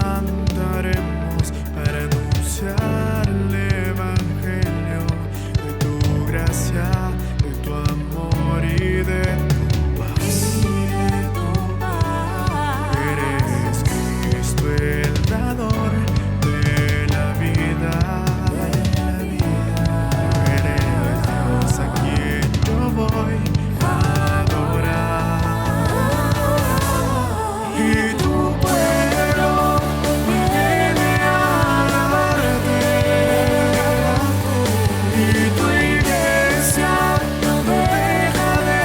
levantaremos para anunciar el evangelio de tu gracia, de tu amor y de tu paz. Eres Cristo el dador de la vida. Eres Dios a quien yo voy a adorar. Y tu pueblo viene a alabarte. Y tu iglesia no deja de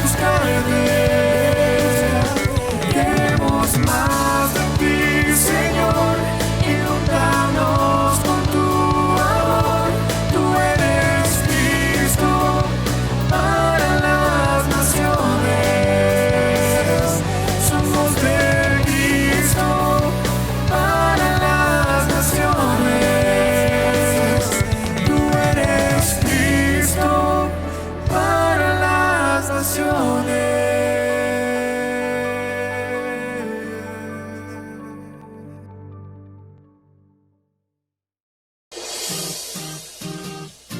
buscarte. Queremos más de ti, Señor, inundanos con tu amor. Tú eres Cristo para las naciones. Somos de Cristo para las naciones. Tú eres Cristo para las naciones.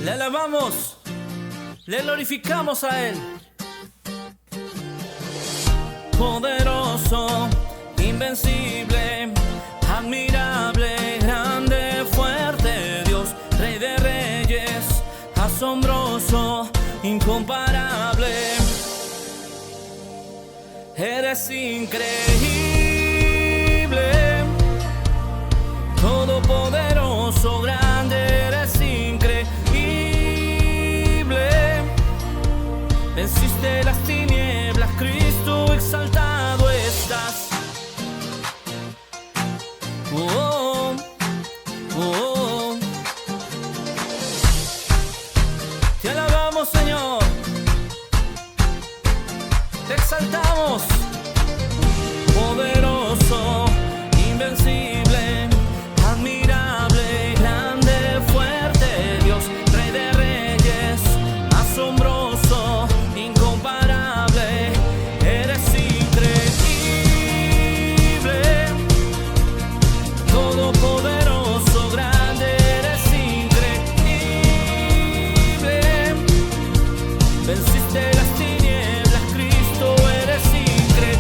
Le alabamos, le glorificamos a Él. Poderoso, invencible, admirable, grande, fuerte, Dios, Rey de reyes, asombroso, incomparable. Eres increíble, todopoderoso, grande, eres increíble. Venciste las tinieblas, Cristo exaltado estás. Oh, oh, oh. Te alabamos, Señor. Te exaltamos. Poderoso, invencible, admirable, grande, fuerte, Dios, Rey de reyes, asombroso, incomparable. Eres increíble, todopoderoso, grande, eres increíble. Venciste las tinieblas, Cristo, eres increíble.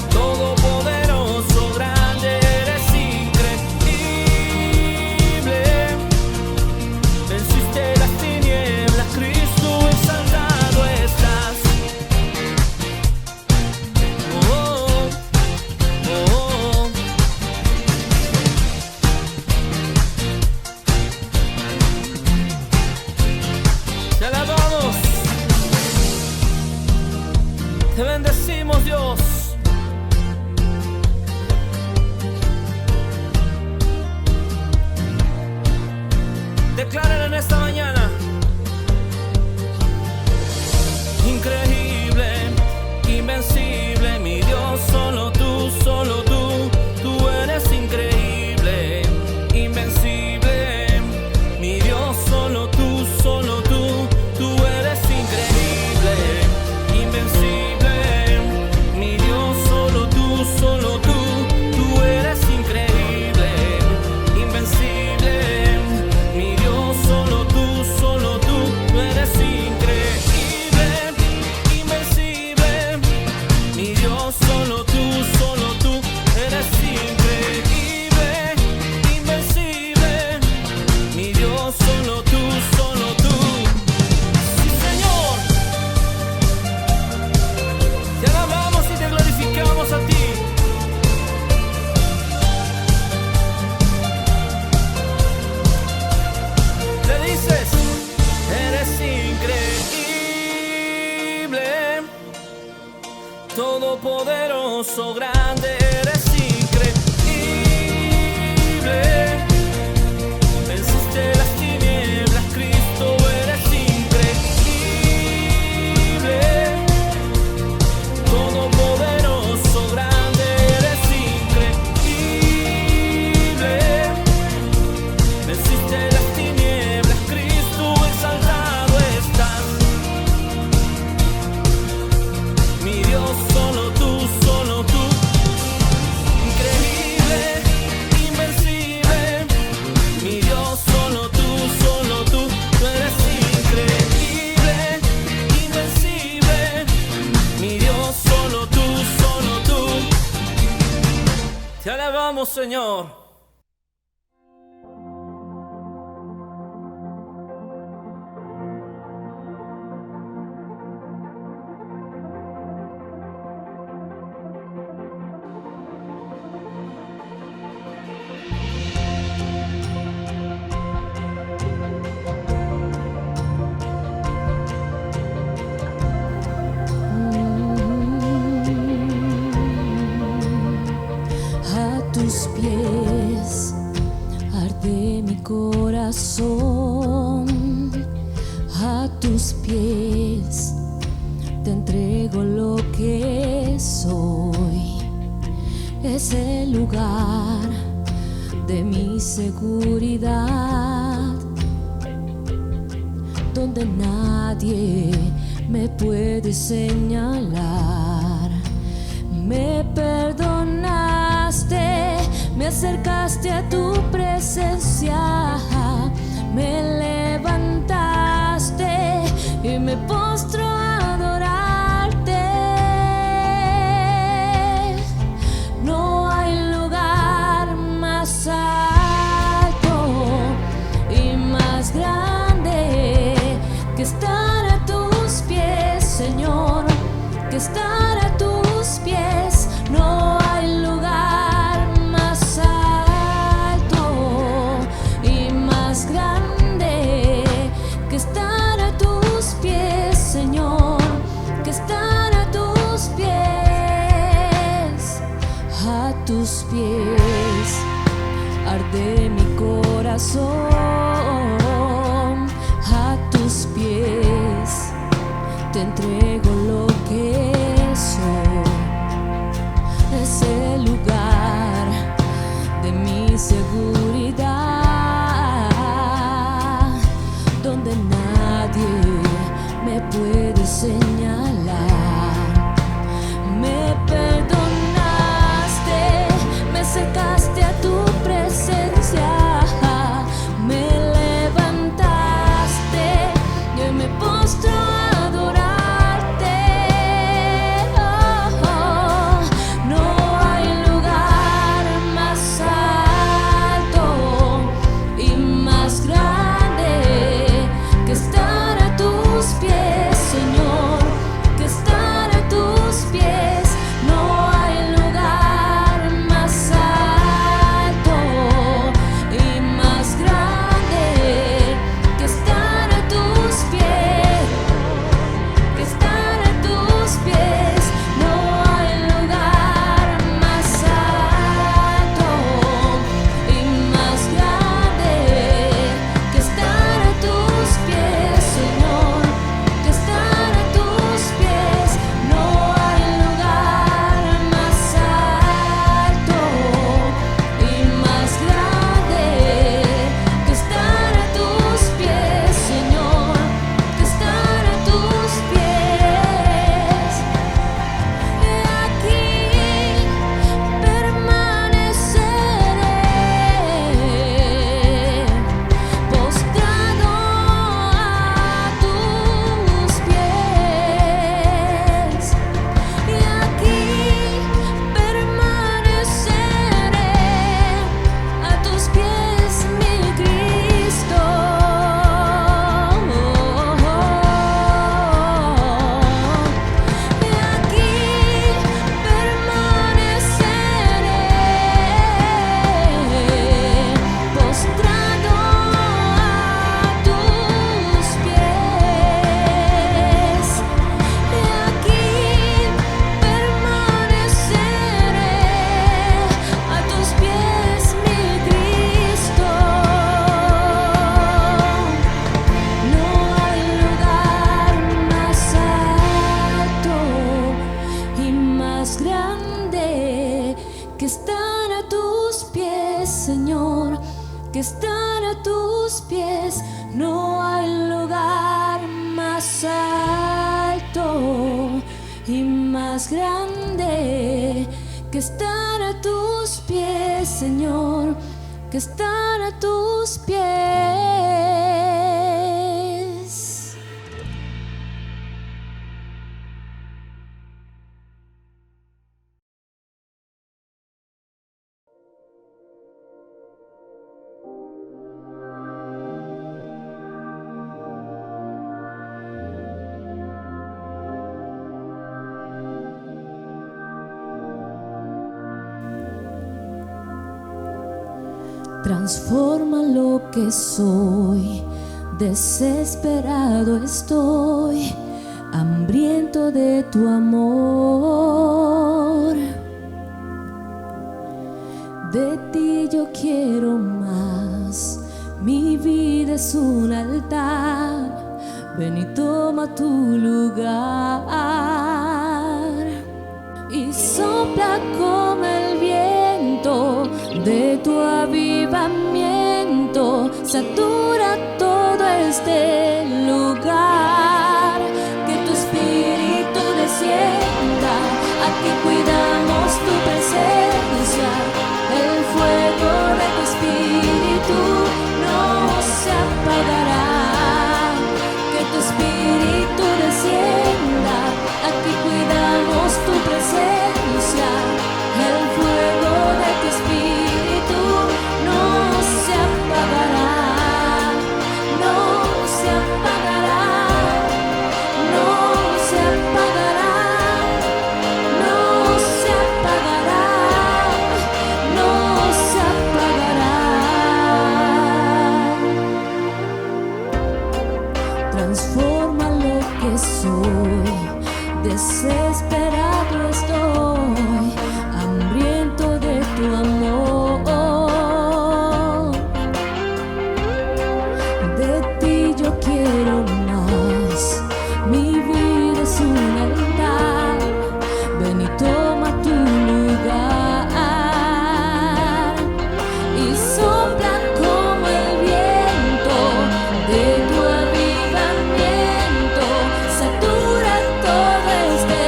Todopoderoso, grande, eres increíble. Venciste las tinieblas, Cristo exaltado estás. Oh, oh, oh. Te alabamos, te bendecimos, Dios. Decláralo en esta mañana. Increíble, invencible, mi Dios, solo tú, tú eres increíble, invencible, mi Dios, solo tú, tú eres increíble, invencible, mi Dios, solo tú, tú eres increíble, invencible, mi Dios, solo tú, tú eres increíble, invencible, mi Dios, solo tú eres increíble, invencible, mi Dios, solo tú, sí, Señor, te alabamos y te glorificamos a ti. Le dices, eres increíble, todopoderoso, grande, eres increíble. Venciste las tinieblas, Cristo, eres increíble. Todopoderoso, grande, eres increíble. Venciste las tinieblas, Cristo exaltado estás. Mi Dios, solo tú, necesitamos, Señor. Tus pies arde mi corazón, a tus pies te entrego lo que soy. Es el lugar de mi seguridad, donde nadie me puede señalar. Me perdonaste, me acercaste a tu presencia, me levantaste y me postro a adorarte. No hay lugar más alto y más grande que estar a tus pies, Señor, que estar a tus pies. No hay lugar más alto y más grande que estar a tus pies, Señor, que estar a tus pies. A tus pies arde mi corazón, a tus pies te entrego lo que soy. Es el lugar de mi seguridad, donde nadie me puede señalar. Me perdonaste, me acercaste a tu presencia, me levantaste y hoy me postro a adorarte. No hay lugar más alto y más grande que estar a tus pies, Señor, que estar a tus pies. No hay lugar más alto y más grande que estar a tus pies, que estar a tus pies. No hay lugar más alto y más grande que estar a tus pies, Señor, que estar a tus pies. No hay lugar más alto y más grande que estar a tus pies, Señor, que estar a tus pies. He aquí permaneceré postrado a tus pies. Y aquí permaneceré a tus pies, mi Cristo. Y aquí permaneceré postrado a tus pies. Y aquí permaneceré a tus pies, mi Cristo. No hay lugar más alto y más grande que estar a tus pies, Señor, que estar a tus pies. No hay lugar más alto y más grande que estar a tus pies, Señor, que estar a tus pies. Transforma lo que soy, desesperado estoy, hambriento de tu amor. De ti yo quiero más, mi vida es un altar, ven y toma tu lugar. Y sopla como el viento de tu avivamiento, satura todo este lugar. Que tu espíritu descienda, aquí cuidamos tu presencia. El fuego de tu espíritu no se apagará. Que tu espíritu descienda, aquí cuidamos tu presencia. El fuego de tu espíritu no se apagará, no se apagará, no se apagará, no se apagará, no se apagará. Transforma lo que soy, desesperado estoy, hambriento de tu amor. De ti yo quiero más, mi vida es un altar, ven y toma tu lugar. Y sopla como el viento de tu avivamiento, satura todo este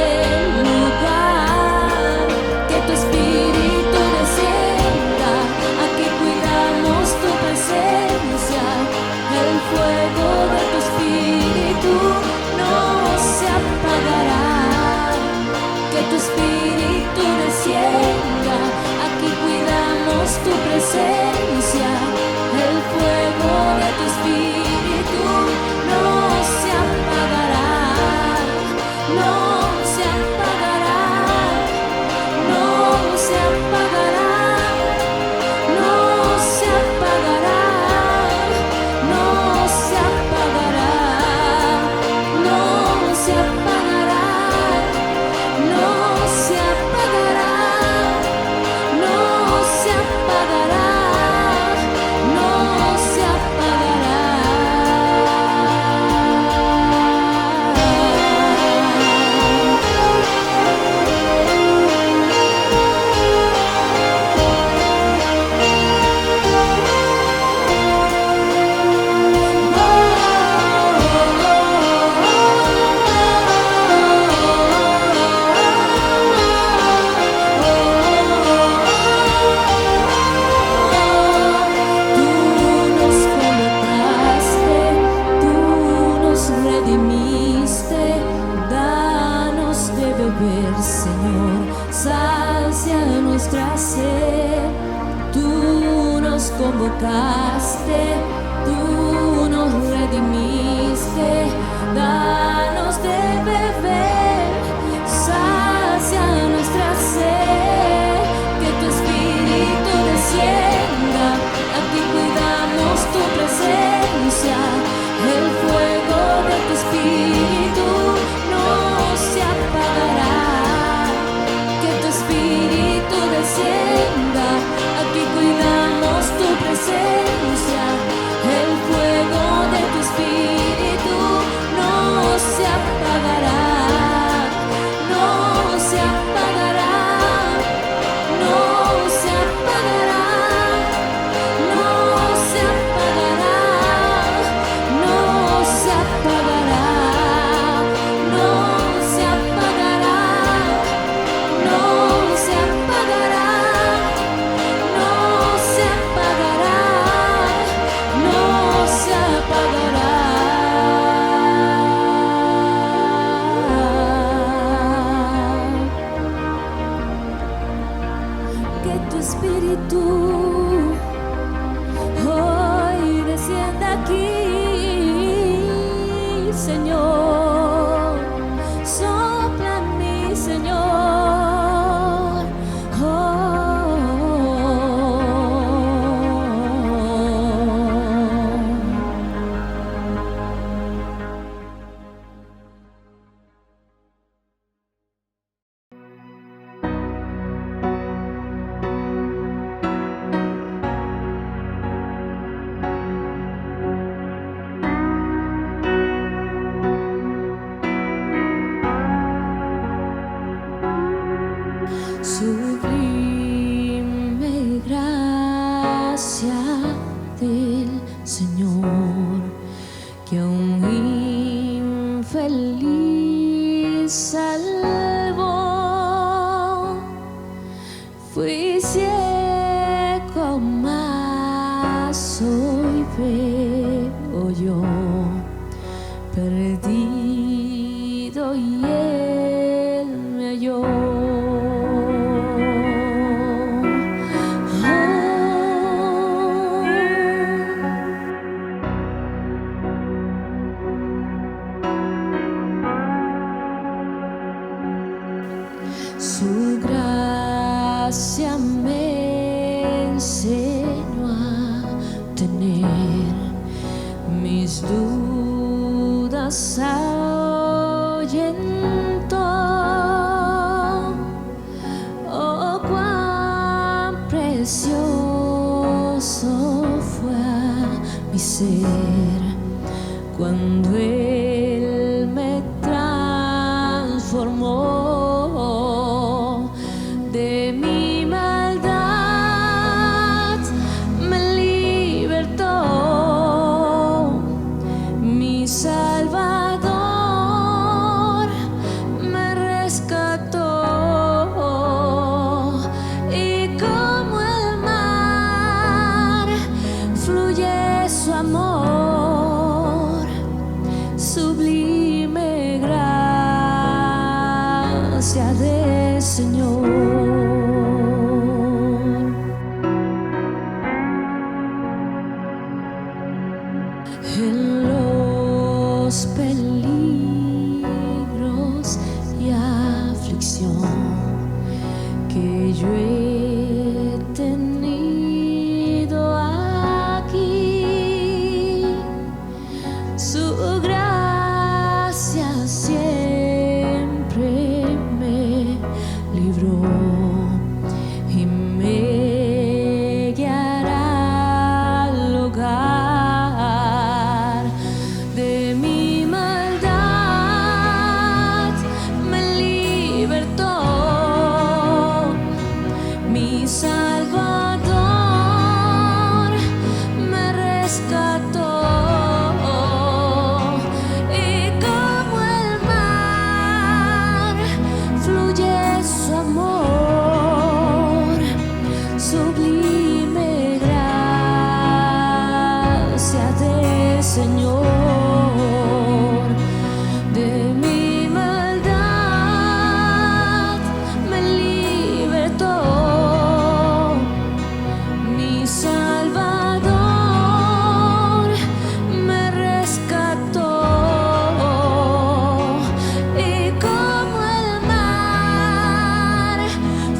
lugar. Que tu espíritu descienda, aquí cuidamos tu presencia. El fuego de tu espíritu no se apagará. Que tu espíritu descienda, aquí cuidamos tu presencia. El fuego de tu espíritu no se apagará, no se apagará, no se apagará, no se apagará, no se apagará, no se apagará, no se apagará, no se apagará, no se apagará. Tú nos convocaste, tú nos redimiste, danos de beber, Señor, sacia nuestra sed. Tú nos convocaste, tú nos redimiste, danos de beber, sacia nuestra sed. Que tu espíritu descienda, aquí cuidamos tu presencia. El fuego de tu espíritu no se apagará. Que tu espíritu descienda, aquí cuidamos tu presencia. El fuego de tu espíritu no se apagará, no se apagará, no se apagará, no se apagará, no se apagará, no se apagará, no se apagará, no se apagará, no se apagará. Que tu espíritu hoy descienda aquí, Señor. Sopla en mí, Señor. Oh, feliz salvo. Fui ciego, mas hoy veo yo, perdido y Él me halló. Su gracia me enseñó a tener mis dudas ahuyentó. Oh, cuán precioso fue a mi ser cuando Él me transformó. De mi maldad me libertó, mi Salvador me rescató, y como el mar fluye su amor, sublime gracia del Señor. En los peligros y aflicción que yo he tenido aquí, su gracia siempre me libró y me guiará al hogar. De mi maldad me libertó, mi Salvador me rescató, y como el mar fluye su amor, sublime gracia del Señor. De mi maldad me libertó, mi Salvador me rescató, y como el mar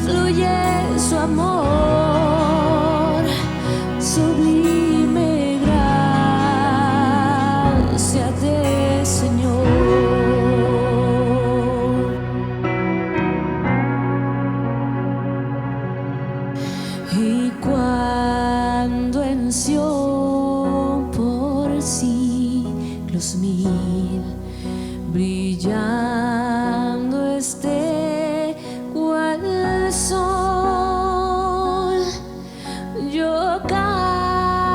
fluye su amor, sublime gracia del Señor. Y cuando en Sión por siglos mil brillando esté cual sol, yo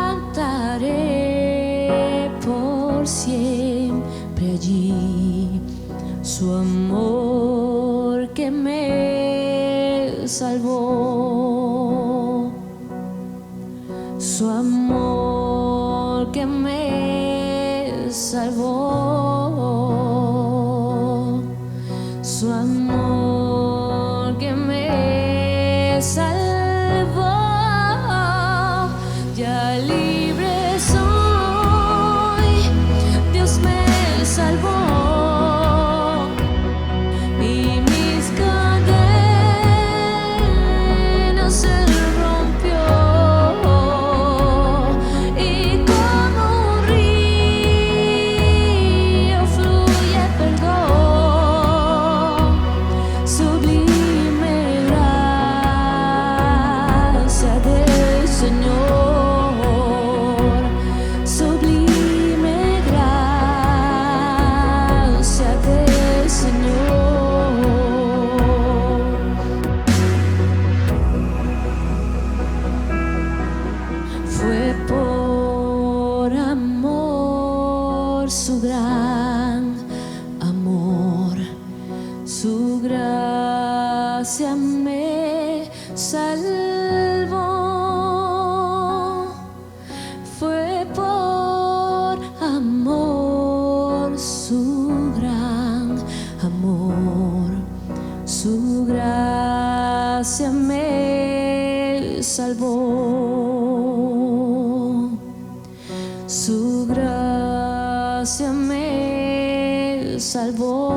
cantaré por siempre allí su amor que me salvó, su amor que me salvó, su amor que me salvó. Ya libre soy, Dios me salvó, y mis cadenas Él rompió. gracia me salvó. Fue por amor, su gran amor, su gracia me salvó. Su gracia me salvó.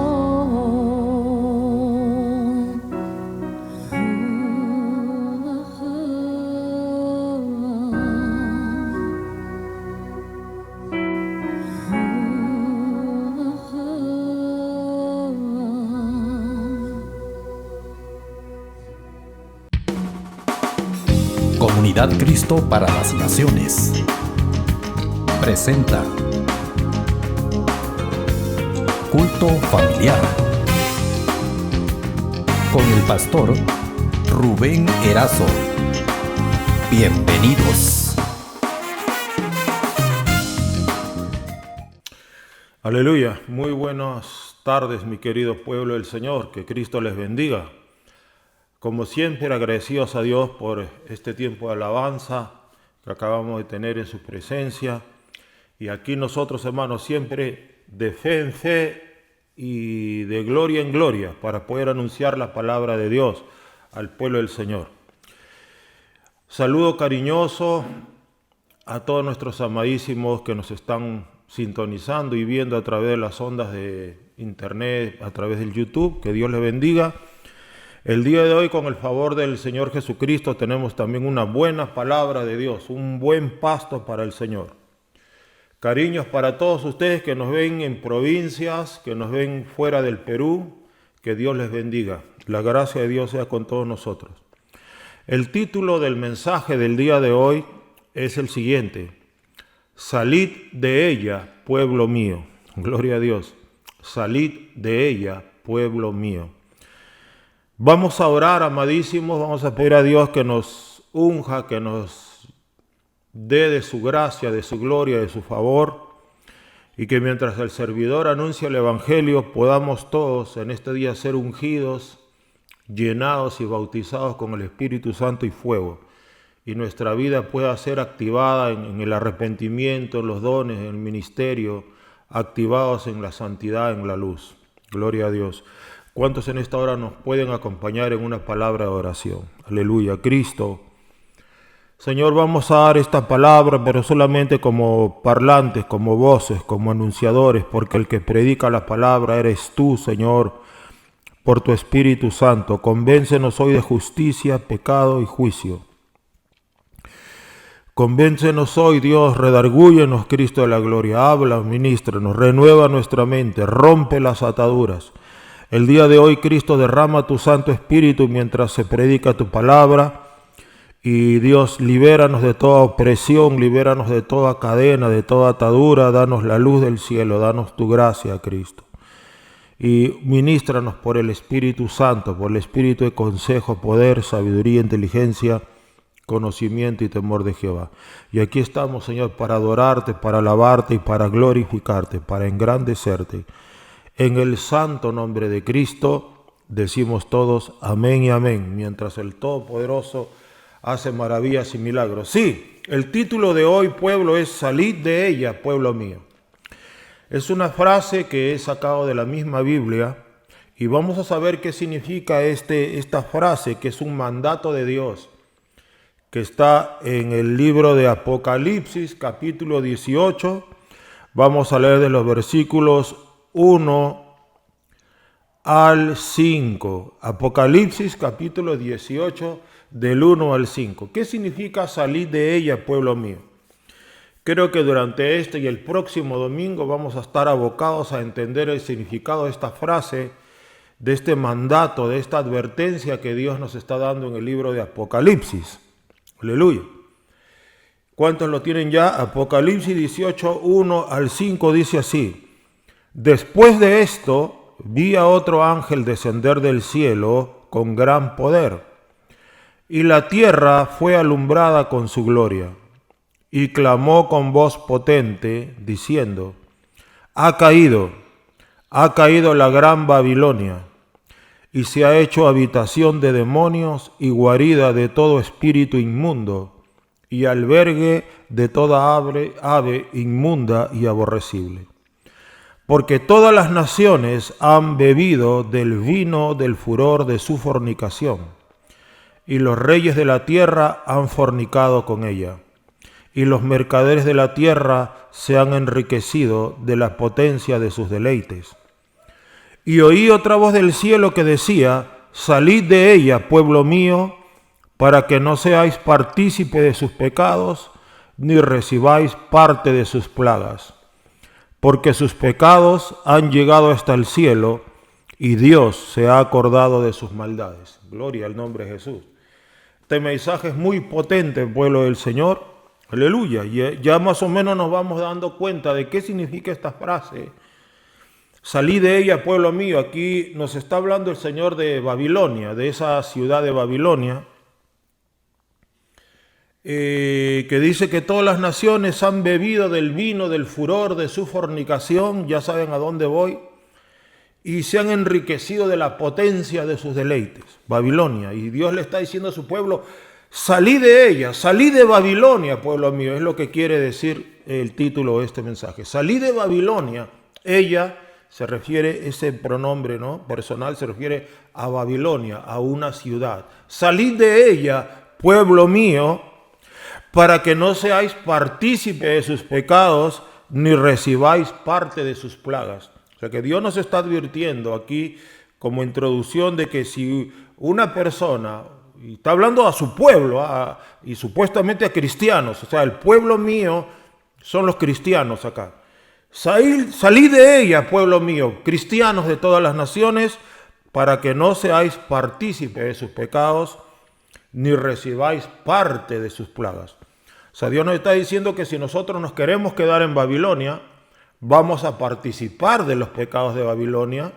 Comunidad Cristo para las Naciones presenta Culto Familiar con el pastor Rubén Erazo. Bienvenidos. Aleluya, muy buenas tardes, mi querido pueblo del Señor, que Cristo les bendiga. Como siempre, agradecidos a Dios por este tiempo de alabanza que acabamos de tener en su presencia. Y aquí nosotros, hermanos, siempre de fe en fe y de gloria en gloria para poder anunciar la palabra de Dios al pueblo del Señor. Saludo cariñoso a todos nuestros amadísimos que nos están sintonizando y viendo a través de las ondas de internet, a través del YouTube. Que Dios les bendiga. El día de hoy, con el favor del Señor Jesucristo, tenemos también una buena palabra de Dios, un buen pasto para el Señor. Cariños para todos ustedes que nos ven en provincias, que nos ven fuera del Perú, que Dios les bendiga. La gracia de Dios sea con todos nosotros. El título del mensaje del día de hoy es el siguiente: Salid de ella, pueblo mío. Gloria a Dios. Salid de ella, pueblo mío. Vamos a orar, amadísimos, vamos a pedir a Dios que nos unja, que nos dé de su gracia, de su gloria, de su favor, y que mientras el servidor anuncia el Evangelio, podamos todos en este día ser ungidos, llenados y bautizados con el Espíritu Santo y fuego, y nuestra vida pueda ser activada en el arrepentimiento, en los dones, en el ministerio, activados en la santidad, en la luz. Gloria a Dios. ¿Cuántos en esta hora nos pueden acompañar en una palabra de oración? Aleluya. Cristo, Señor, vamos a dar esta palabra, pero solamente como parlantes, como voces, como anunciadores, porque el que predica la palabra eres tú, Señor, por tu Espíritu Santo. Convéncenos hoy de justicia, pecado y juicio. Convéncenos hoy, Dios, redargúyenos, Cristo de la gloria. Habla, ministranos, renueva nuestra mente, rompe las ataduras. El día de hoy, Cristo, derrama tu Santo Espíritu mientras se predica tu palabra. Y Dios, libéranos de toda opresión, libéranos de toda cadena, de toda atadura. Danos la luz del cielo, danos tu gracia, Cristo. Y ministranos por el Espíritu Santo, por el Espíritu de consejo, poder, sabiduría, inteligencia, conocimiento y temor de Jehová. Y aquí estamos, Señor, para adorarte, para alabarte y para glorificarte, para engrandecerte. En el santo nombre de Cristo decimos todos amén y amén, mientras el Todopoderoso hace maravillas y milagros. Sí, el título de hoy, pueblo, es Salid de ella, pueblo mío. Es una frase que he sacado de la misma Biblia y vamos a saber qué significa esta frase, que es un mandato de Dios, que está en el libro de Apocalipsis, capítulo 18. Vamos a leer de los versículos 1 al 5. Apocalipsis capítulo 18 del 1 al 5. ¿Qué significa salir de ella, pueblo mío? Creo que durante este y el próximo domingo vamos a estar abocados a entender el significado de esta frase, de este mandato, de esta advertencia que Dios nos está dando en el libro de Apocalipsis. Aleluya. ¿Cuántos lo tienen ya? Apocalipsis 18, 1 al 5 dice así: Después de esto, vi a otro ángel descender del cielo con gran poder, y la tierra fue alumbrada con su gloria, y clamó con voz potente, diciendo: ha caído la gran Babilonia, y se ha hecho habitación de demonios y guarida de todo espíritu inmundo, y albergue de toda ave inmunda y aborrecible. Porque todas las naciones han bebido del vino del furor de su fornicación, y los reyes de la tierra han fornicado con ella, y los mercaderes de la tierra se han enriquecido de la potencia de sus deleites. Y oí otra voz del cielo que decía: salid de ella, pueblo mío, para que no seáis partícipe de sus pecados, ni recibáis parte de sus plagas. Porque sus pecados han llegado hasta el cielo, y Dios se ha acordado de sus maldades. Gloria al nombre de Jesús. Este mensaje es muy potente, pueblo del Señor. Aleluya. Ya más o menos nos vamos dando cuenta de qué significa esta frase. Salí de ella, pueblo mío. Aquí nos está hablando el Señor de Babilonia, de esa ciudad de Babilonia, que dice que todas las naciones han bebido del vino del furor de su fornicación, ya saben a dónde voy, y se han enriquecido de la potencia de sus deleites. Babilonia. Y Dios le está diciendo a su pueblo: salí de ella, salí de Babilonia, pueblo mío. Es lo que quiere decir el título de este mensaje. Salí de Babilonia. Ella se refiere, ese pronombre, ¿no?, personal, se refiere a Babilonia, a una ciudad. Salid de ella, pueblo mío, para que no seáis partícipe de sus pecados, ni recibáis parte de sus plagas. O sea que Dios nos está advirtiendo aquí como introducción de que si una persona, y está hablando a su pueblo, y supuestamente a cristianos, o sea, el pueblo mío son los cristianos acá. Salid de ella, pueblo mío, cristianos de todas las naciones, para que no seáis partícipes de sus pecados, ni recibáis parte de sus plagas. O sea, Dios nos está diciendo que si nosotros nos queremos quedar en Babilonia, vamos a participar de los pecados de Babilonia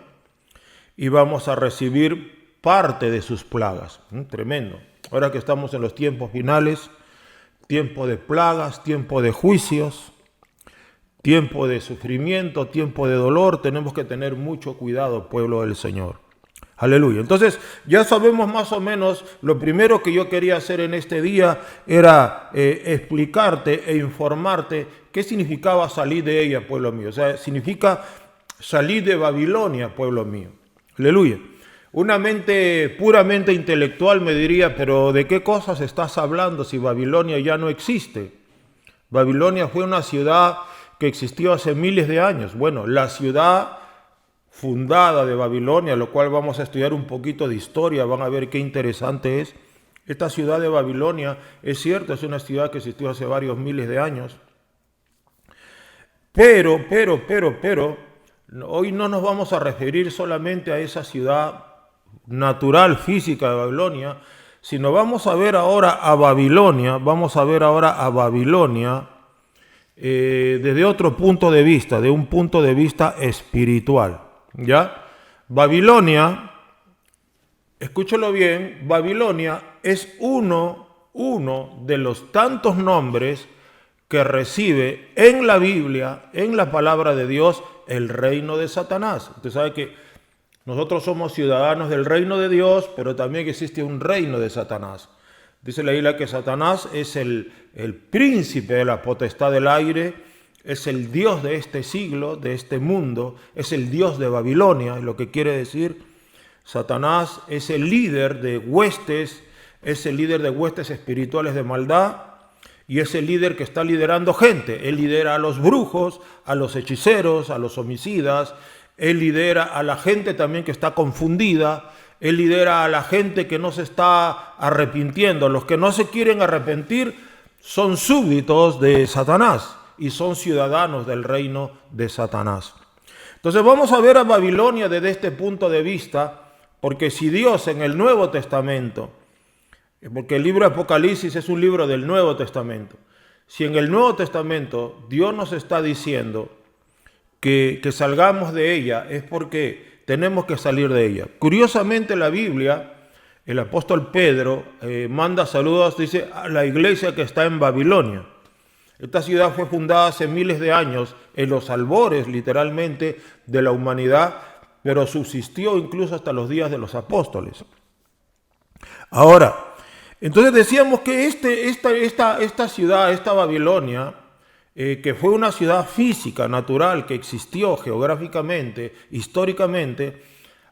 y vamos a recibir parte de sus plagas. Tremendo. Ahora que estamos en los tiempos finales, tiempo de plagas, tiempo de juicios, tiempo de sufrimiento, tiempo de dolor, tenemos que tener mucho cuidado, pueblo del Señor. Aleluya. Entonces, ya sabemos más o menos, lo primero que yo quería hacer en este día era explicarte e informarte qué significaba salir de ella, pueblo mío. O sea, significa salir de Babilonia, pueblo mío. Aleluya. Una mente puramente intelectual me diría: pero ¿de qué cosas estás hablando si Babilonia ya no existe? Babilonia fue una ciudad que existió hace miles de años. Bueno, la ciudad fundada de Babilonia, lo cual vamos a estudiar un poquito de historia, van a ver qué interesante es. Esta ciudad de Babilonia, es cierto, es una ciudad que existió hace varios miles de años. Pero, hoy no nos vamos a referir solamente a esa ciudad natural, física de Babilonia, sino vamos a ver ahora a Babilonia, desde otro punto de vista, de un punto de vista espiritual. ¿Ya? Babilonia, escúchalo bien, Babilonia es uno de los tantos nombres que recibe en la Biblia, en la palabra de Dios, el reino de Satanás. Usted sabe que nosotros somos ciudadanos del reino de Dios, pero también existe un reino de Satanás. Dice la Biblia que Satanás es el príncipe de la potestad del aire, es el Dios de este siglo, de este mundo, es el Dios de Babilonia, es lo que quiere decir. Satanás es el líder de huestes, es el líder de huestes espirituales de maldad, y es el líder que está liderando gente. Él lidera a los brujos, a los hechiceros, a los homicidas, él lidera a la gente también que está confundida, él lidera a la gente que no se está arrepintiendo. Los que no se quieren arrepentir son súbditos de Satanás y son ciudadanos del reino de Satanás. Entonces vamos a ver a Babilonia desde este punto de vista, porque si Dios en el Nuevo Testamento, porque el libro de Apocalipsis es un libro del Nuevo Testamento, si en el Nuevo Testamento Dios nos está diciendo que salgamos de ella, es porque tenemos que salir de ella. Curiosamente la Biblia, el apóstol Pedro manda saludos, dice, a la iglesia que está en Babilonia. Esta ciudad fue fundada hace miles de años, en los albores literalmente de la humanidad, pero subsistió incluso hasta los días de los apóstoles. Ahora, entonces decíamos que esta ciudad, esta Babilonia, que fue una ciudad física, natural, que existió geográficamente, históricamente,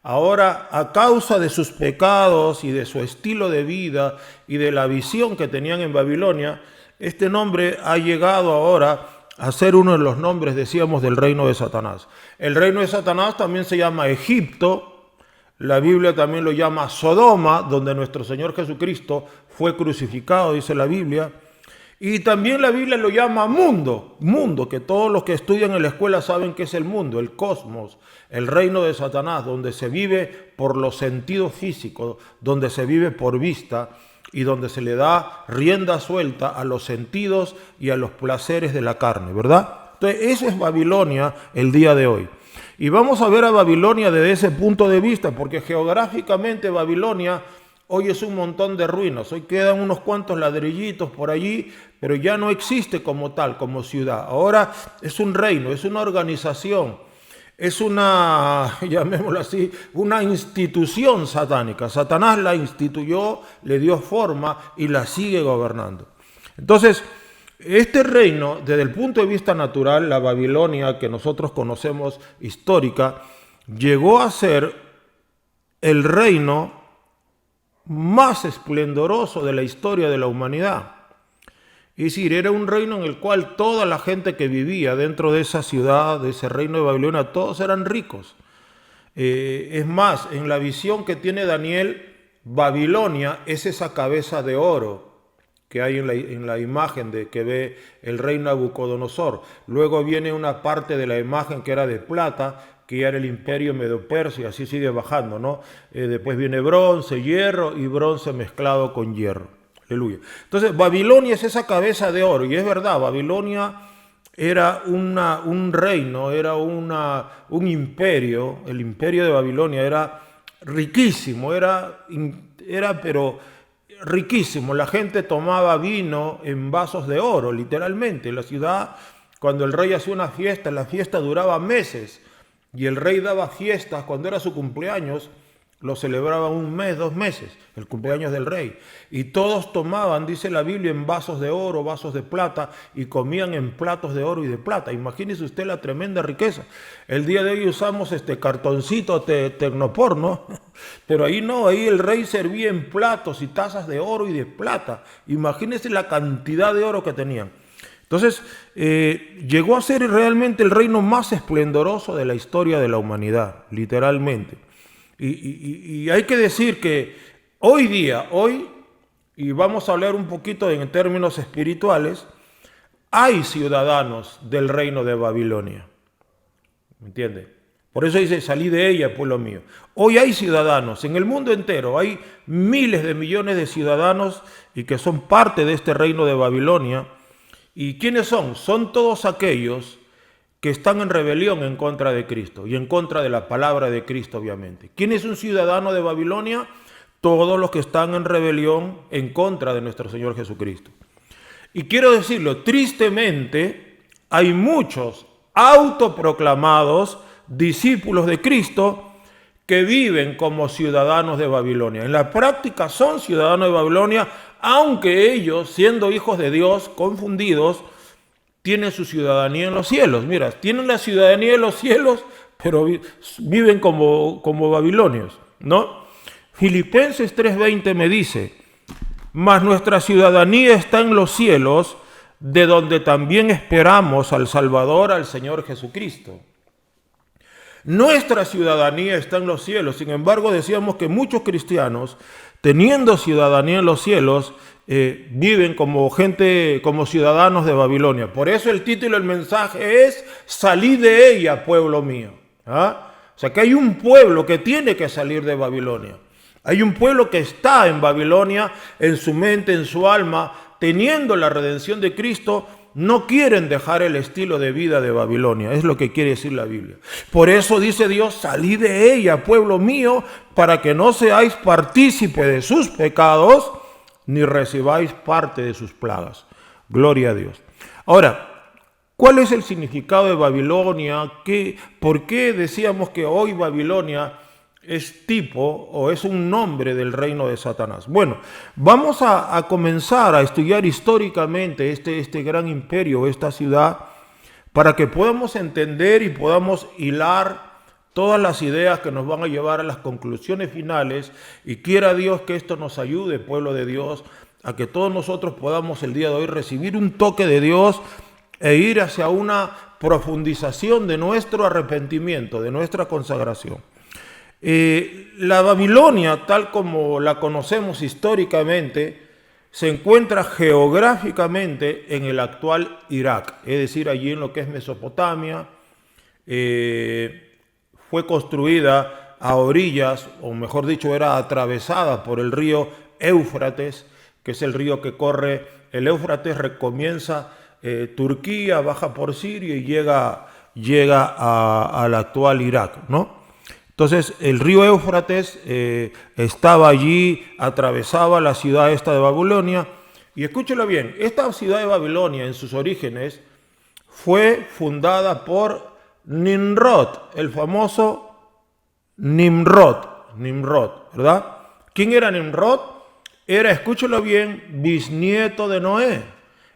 ahora a causa de sus pecados y de su estilo de vida y de la visión que tenían en Babilonia, este nombre ha llegado ahora a ser uno de los nombres, decíamos, del reino de Satanás. El reino de Satanás también se llama Egipto, la Biblia también lo llama Sodoma, donde nuestro Señor Jesucristo fue crucificado, dice la Biblia. Y también la Biblia lo llama mundo, que todos los que estudian en la escuela saben que es el mundo, el cosmos, el reino de Satanás, donde se vive por los sentidos físicos, donde se vive por vista y donde se le da rienda suelta a los sentidos y a los placeres de la carne, ¿verdad? Entonces, eso es Babilonia el día de hoy. Y vamos a ver a Babilonia desde ese punto de vista, porque geográficamente Babilonia hoy es un montón de ruinas, hoy quedan unos cuantos ladrillitos por allí, pero ya no existe como tal, como ciudad. Ahora es un reino, es una organización, es una, llamémoslo así, una institución satánica. Satanás la instituyó, le dio forma y la sigue gobernando. Entonces, este reino, desde el punto de vista natural, la Babilonia que nosotros conocemos histórica, llegó a ser el reino más esplendoroso de la historia de la humanidad. Es decir, era un reino en el cual toda la gente que vivía dentro de esa ciudad, de ese reino de Babilonia, todos eran ricos. Es más, en la visión que tiene Daniel, Babilonia es esa cabeza de oro que hay en la imagen que ve el rey Nabucodonosor. Luego viene una parte de la imagen que era de plata, que ya era el imperio medo-persa, y así sigue bajando, ¿no? Después viene bronce, hierro y bronce mezclado con hierro. Aleluya. Entonces, Babilonia es esa cabeza de oro, y es verdad, Babilonia era un reino, era un imperio. El imperio de Babilonia era riquísimo, era pero riquísimo. La gente tomaba vino en vasos de oro, literalmente. En la ciudad, cuando el rey hacía una fiesta, la fiesta duraba meses. Y el rey daba fiestas cuando era su cumpleaños, lo celebraban 1 mes, 2 meses, el cumpleaños del rey. Y todos tomaban, dice la Biblia, en vasos de oro, vasos de plata, y comían en platos de oro y de plata. Imagínese usted la tremenda riqueza. El día de hoy usamos cartoncito tecnopor, ¿no? Pero ahí no, ahí el rey servía en platos y tazas de oro y de plata. Imagínese la cantidad de oro que tenían. Entonces, llegó a ser realmente el reino más esplendoroso de la historia de la humanidad, literalmente. Y hay que decir que hoy, y vamos a hablar un poquito en términos espirituales, hay ciudadanos del reino de Babilonia. ¿Me entiende? Por eso dice, salí de ella, pueblo mío. Hoy hay ciudadanos en el mundo entero, hay miles de millones de ciudadanos y que son parte de este reino de Babilonia. ¿Y quiénes son? Son todos aquellos que están en rebelión en contra de Cristo y en contra de la palabra de Cristo, obviamente. ¿Quién es un ciudadano de Babilonia? Todos los que están en rebelión en contra de nuestro Señor Jesucristo. Y quiero decirlo, tristemente, hay muchos autoproclamados discípulos de Cristo que viven como ciudadanos de Babilonia. En la práctica son ciudadanos de Babilonia, aunque ellos, siendo hijos de Dios, confundidos, tienen su ciudadanía en los cielos. Mira, tienen la ciudadanía en los cielos, pero viven como babilonios, ¿no? Filipenses 3:20 me dice, mas nuestra ciudadanía está en los cielos, de donde también esperamos al Salvador, al Señor Jesucristo. Nuestra ciudadanía está en los cielos. Sin embargo, decíamos que muchos cristianos, teniendo ciudadanía en los cielos, viven como gente, como ciudadanos de Babilonia. Por eso el título del mensaje es Salid de ella, pueblo mío. ¿Ah? O sea que hay un pueblo que tiene que salir de Babilonia. Hay un pueblo que está en Babilonia, en su mente, en su alma, teniendo la redención de Cristo. No quieren dejar el estilo de vida de Babilonia, es lo que quiere decir la Biblia. Por eso dice Dios, salid de ella, pueblo mío, para que no seáis partícipe de sus pecados, ni recibáis parte de sus plagas. Gloria a Dios. Ahora, ¿Cuál es el significado de Babilonia? ¿Por qué decíamos que hoy Babilonia es tipo o es un nombre del reino de Satanás? Bueno, vamos a comenzar a estudiar históricamente este gran imperio, esta ciudad, para que podamos entender y podamos hilar todas las ideas que nos van a llevar a las conclusiones finales, y quiera Dios que esto nos ayude, pueblo de Dios, a que todos nosotros podamos el día de hoy recibir un toque de Dios e ir hacia una profundización de nuestro arrepentimiento, de nuestra consagración. La Babilonia, tal como la conocemos históricamente, se encuentra geográficamente en el actual Irak, es decir, allí en lo que es Mesopotamia. Fue construida a orillas, o mejor dicho, era atravesada por el río Éufrates, que es el río que corre. El Éufrates comienza Turquía, baja por Siria y llega al actual Irak, ¿no? Entonces, el río Éufrates estaba allí, atravesaba la ciudad esta de Babilonia. Y escúchelo bien, esta ciudad de Babilonia, en sus orígenes, fue fundada por Nimrod, el famoso Nimrod, ¿verdad? ¿Quién era Nimrod? Era, escúchelo bien, bisnieto de Noé,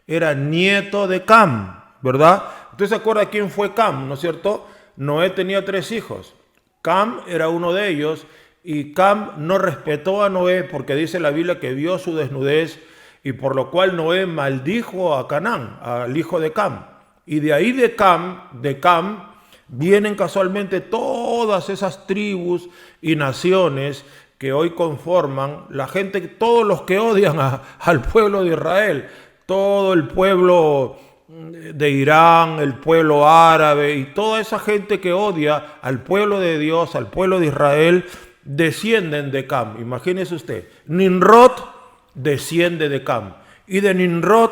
era nieto de Cam, ¿verdad? ¿Usted se acuerda quién fue Cam, no es cierto? Noé tenía 3 hijos. Cam era uno de ellos, y Cam no respetó a Noé porque dice la Biblia que vio su desnudez, y por lo cual Noé maldijo a Canaán, al hijo de Cam. Y de ahí de Cam vienen casualmente todas esas tribus y naciones que hoy conforman la gente, todos los que odian al pueblo de Israel, todo el pueblo de Irán, el pueblo árabe y toda esa gente que odia al pueblo de Dios, al pueblo de Israel, descienden de Cam. Imagínese usted, Nimrod desciende de Cam, y de Nimrod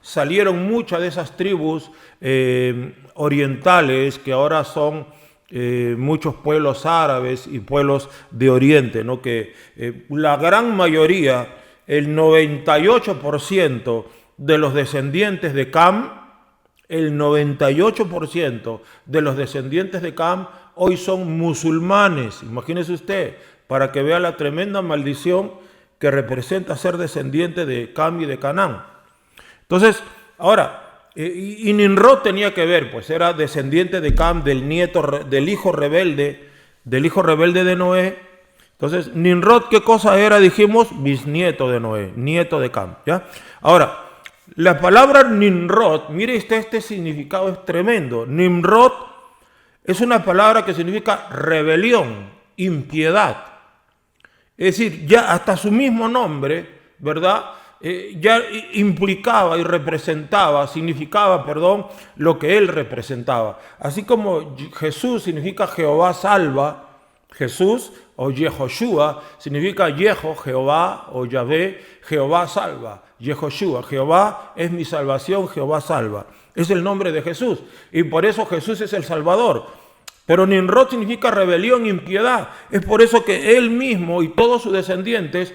salieron muchas de esas tribus orientales que ahora son muchos pueblos árabes y pueblos de Oriente, ¿no? Que la gran mayoría, el 98% de los descendientes de Cam, el 98% de los descendientes de Cam hoy son musulmanes. Imagínese usted, para que vea la tremenda maldición que representa ser descendiente de Cam y de Canaán. Entonces, ahora, y Nimrod tenía que ver, pues era descendiente de Cam, del hijo rebelde de Noé. Entonces, Nimrod, ¿qué cosa era? Dijimos, bisnieto de Noé, nieto de Cam, ¿ya? Ahora, la palabra Nimrod, mire este significado es tremendo. Nimrod es una palabra que significa rebelión, impiedad. Es decir, ya hasta su mismo nombre, ¿verdad? Ya implicaba y significaba lo que él representaba. Así como Jesús significa Jehová salva, Jesús o Yehoshua significa Jehová, o Yahvé, Jehová salva. Yehoshua, Jehová es mi salvación, Jehová salva. Es el nombre de Jesús, y por eso Jesús es el Salvador. Pero Nimrod significa rebelión, impiedad. Es por eso que él mismo y todos sus descendientes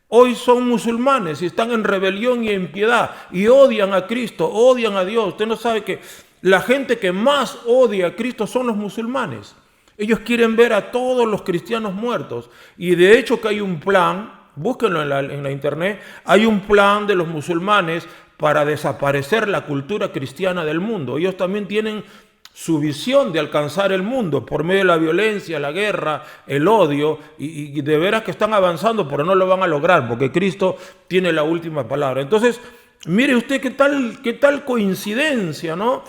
hoy son musulmanes y están en rebelión y impiedad y odian a Cristo, odian a Dios. Usted no sabe que la gente que más odia a Cristo son los musulmanes. Ellos quieren ver a todos los cristianos muertos, y de hecho que hay un plan, búsquenlo en la internet, hay un plan de los musulmanes para desaparecer la cultura cristiana del mundo. Ellos también tienen su visión de alcanzar el mundo por medio de la violencia, la guerra, el odio, y de veras que están avanzando, pero no lo van a lograr porque Cristo tiene la última palabra. Entonces, mire usted qué tal coincidencia, ¿no?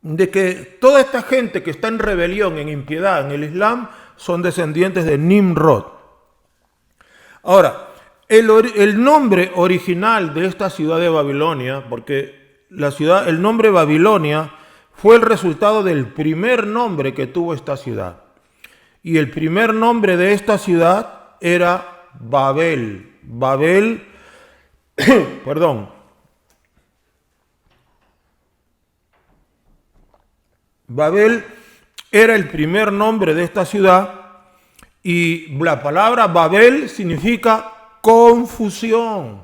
De que toda esta gente que está en rebelión, en impiedad, en el Islam, son descendientes de Nimrod. Ahora, el nombre original de esta ciudad de Babilonia, porque el nombre Babilonia fue el resultado del primer nombre que tuvo esta ciudad. Y el primer nombre de esta ciudad era Babel. Babel era el primer nombre de esta ciudad, y la palabra Babel significa confusión.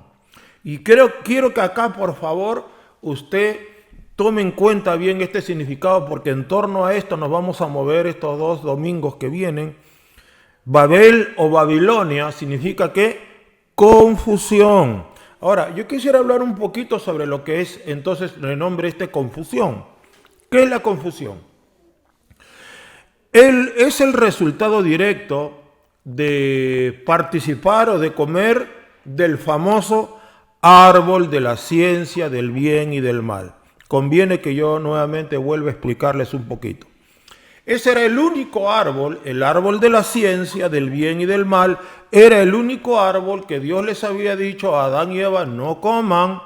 Y quiero que acá, por favor, usted tome en cuenta bien este significado, porque en torno a esto nos vamos a mover estos 2 domingos que vienen. Babel o Babilonia significa ¿qué? Confusión. Ahora, yo quisiera hablar un poquito sobre lo que es entonces el nombre confusión. ¿Qué es la confusión? Es el resultado directo de participar o de comer del famoso árbol de la ciencia del bien y del mal. Conviene que yo nuevamente vuelva a explicarles un poquito. Ese era el único árbol, el árbol de la ciencia del bien y del mal, era el único árbol que Dios les había dicho a Adán y Eva: no coman,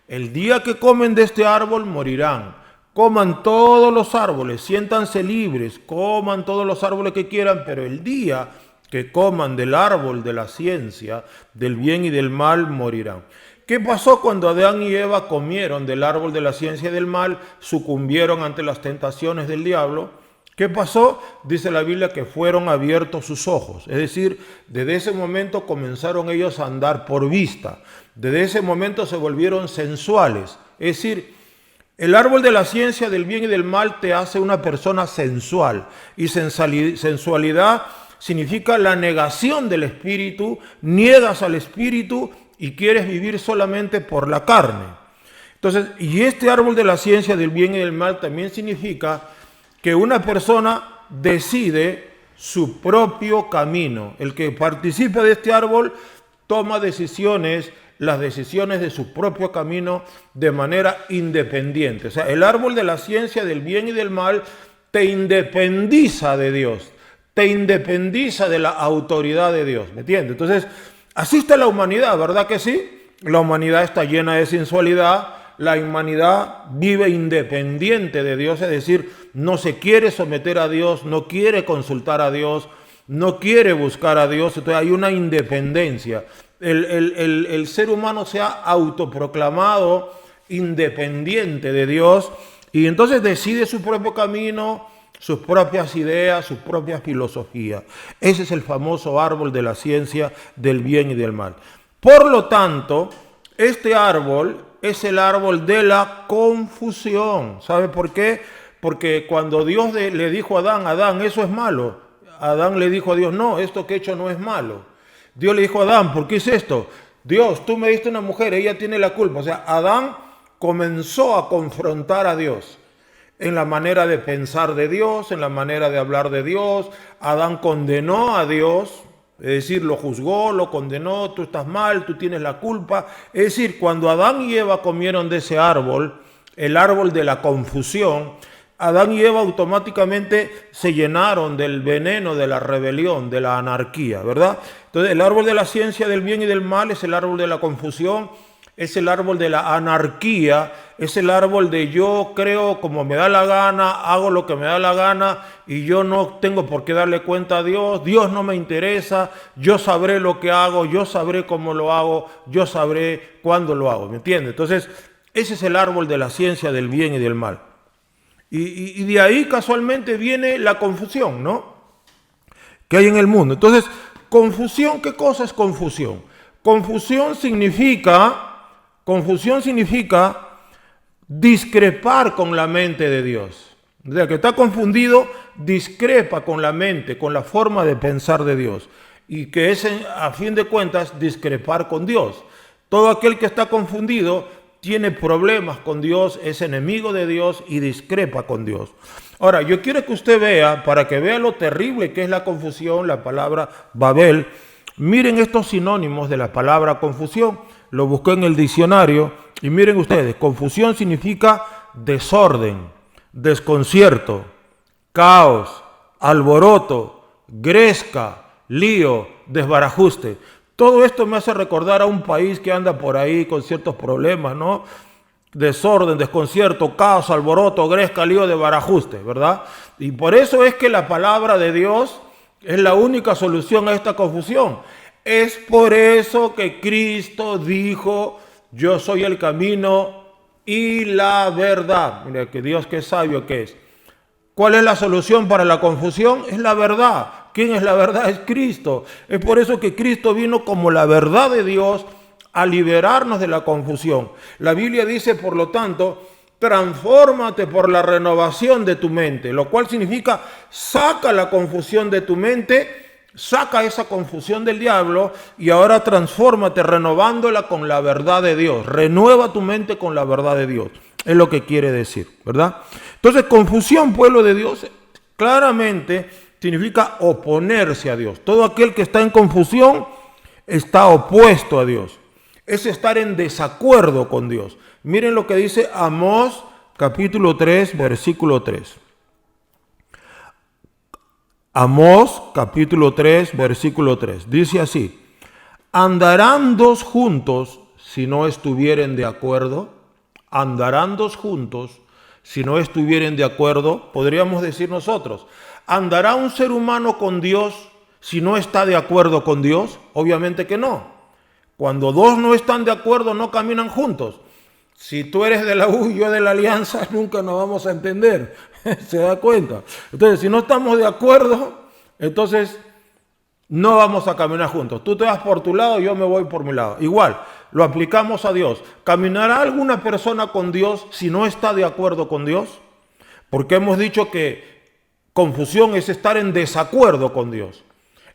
el día que comen de este árbol morirán. Coman todos los árboles, siéntanse libres, coman todos los árboles que quieran, pero el día que coman del árbol de la ciencia del bien y del mal morirán. ¿Qué pasó cuando Adán y Eva comieron del árbol de la ciencia y del mal? Sucumbieron ante las tentaciones del diablo. ¿Qué pasó? Dice la Biblia que fueron abiertos sus ojos. Es decir, desde ese momento comenzaron ellos a andar por vista. Desde ese momento se volvieron sensuales. Es decir, el árbol de la ciencia del bien y del mal te hace una persona sensual. Y sensualidad significa la negación del espíritu. Niegas al espíritu y quieres vivir solamente por la carne. Entonces, y este árbol de la ciencia del bien y del mal también significa que una persona decide su propio camino. El que participa de este árbol toma decisiones, las decisiones de su propio camino de manera independiente. O sea, el árbol de la ciencia del bien y del mal te independiza de Dios, te independiza de la autoridad de Dios, ¿me entiendes? Entonces, así está la humanidad, ¿verdad que sí? La humanidad está llena de sensualidad. La humanidad vive independiente de Dios, es decir, no se quiere someter a Dios, no quiere consultar a Dios, no quiere buscar a Dios. Entonces hay una independencia. El ser humano se ha autoproclamado independiente de Dios y entonces decide su propio camino, sus propias ideas, sus propias filosofías. Ese es el famoso árbol de la ciencia del bien y del mal. Por lo tanto, este árbol es el árbol de la confusión. ¿Sabe por qué? Porque cuando Dios le dijo a Adán, eso es malo. Adán le dijo a Dios, no, esto que he hecho no es malo. Dios le dijo a Adán, ¿por qué es esto? Dios, tú me diste una mujer, ella tiene la culpa. O sea, Adán comenzó a confrontar a Dios en la manera de pensar de Dios, en la manera de hablar de Dios. Adán condenó a Dios. Es decir, lo juzgó, lo condenó, tú estás mal, tú tienes la culpa. Es decir, cuando Adán y Eva comieron de ese árbol, el árbol de la confusión, Adán y Eva automáticamente se llenaron del veneno de la rebelión, de la anarquía, ¿verdad? Entonces, el árbol de la ciencia del bien y del mal es el árbol de la confusión, es el árbol de la anarquía, es el árbol de yo creo como me da la gana, hago lo que me da la gana y yo no tengo por qué darle cuenta a Dios, Dios no me interesa, yo sabré lo que hago, yo sabré cómo lo hago, yo sabré cuándo lo hago, ¿me entiendes? Entonces, ese es el árbol de la ciencia del bien y del mal. Y de ahí casualmente viene la confusión, ¿no? Que hay en el mundo. Entonces, confusión, ¿qué cosa es confusión? Confusión significa discrepar con la mente de Dios. O sea, que está confundido, discrepa con la mente, con la forma de pensar de Dios. Y que es, a fin de cuentas, discrepar con Dios. Todo aquel que está confundido tiene problemas con Dios, es enemigo de Dios y discrepa con Dios. Ahora, yo quiero que usted vea, para que vea lo terrible que es la confusión, la palabra Babel. Miren estos sinónimos de la palabra confusión. Lo busqué en el diccionario y miren ustedes, confusión significa desorden, desconcierto, caos, alboroto, gresca, lío, desbarajuste. Todo esto me hace recordar a un país que anda por ahí con ciertos problemas, ¿no? Desorden, desconcierto, caos, alboroto, gresca, lío, desbarajuste, ¿verdad? Y por eso es que la palabra de Dios es la única solución a esta confusión. Es por eso que Cristo dijo, yo soy el camino y la verdad. Mira, que Dios qué sabio que es. ¿Cuál es la solución para la confusión? Es la verdad. ¿Quién es la verdad? Es Cristo. Es por eso que Cristo vino como la verdad de Dios a liberarnos de la confusión. La Biblia dice, por lo tanto, transfórmate por la renovación de tu mente, lo cual significa saca la confusión de tu mente, saca esa confusión del diablo y ahora transfórmate renovándola con la verdad de Dios. Renueva tu mente con la verdad de Dios. Es lo que quiere decir, ¿verdad? Entonces, confusión, pueblo de Dios, claramente significa oponerse a Dios. Todo aquel que está en confusión está opuesto a Dios. Es estar en desacuerdo con Dios. Miren lo que dice Amós capítulo 3, versículo 3. Amós capítulo 3, versículo 3. Dice así: ¿andarán dos juntos si no estuvieren de acuerdo? ¿Andarán dos juntos si no estuvieren de acuerdo? Podríamos decir nosotros, ¿andará un ser humano con Dios si no está de acuerdo con Dios? Obviamente que no. Cuando dos no están de acuerdo, no caminan juntos. Si tú eres de la U y yo de la Alianza, nunca nos vamos a entender. ¿Se da cuenta? Entonces, si no estamos de acuerdo, entonces no vamos a caminar juntos. Tú te vas por tu lado, yo me voy por mi lado. Igual, lo aplicamos a Dios. ¿Caminará alguna persona con Dios si no está de acuerdo con Dios? Porque hemos dicho que confusión es estar en desacuerdo con Dios.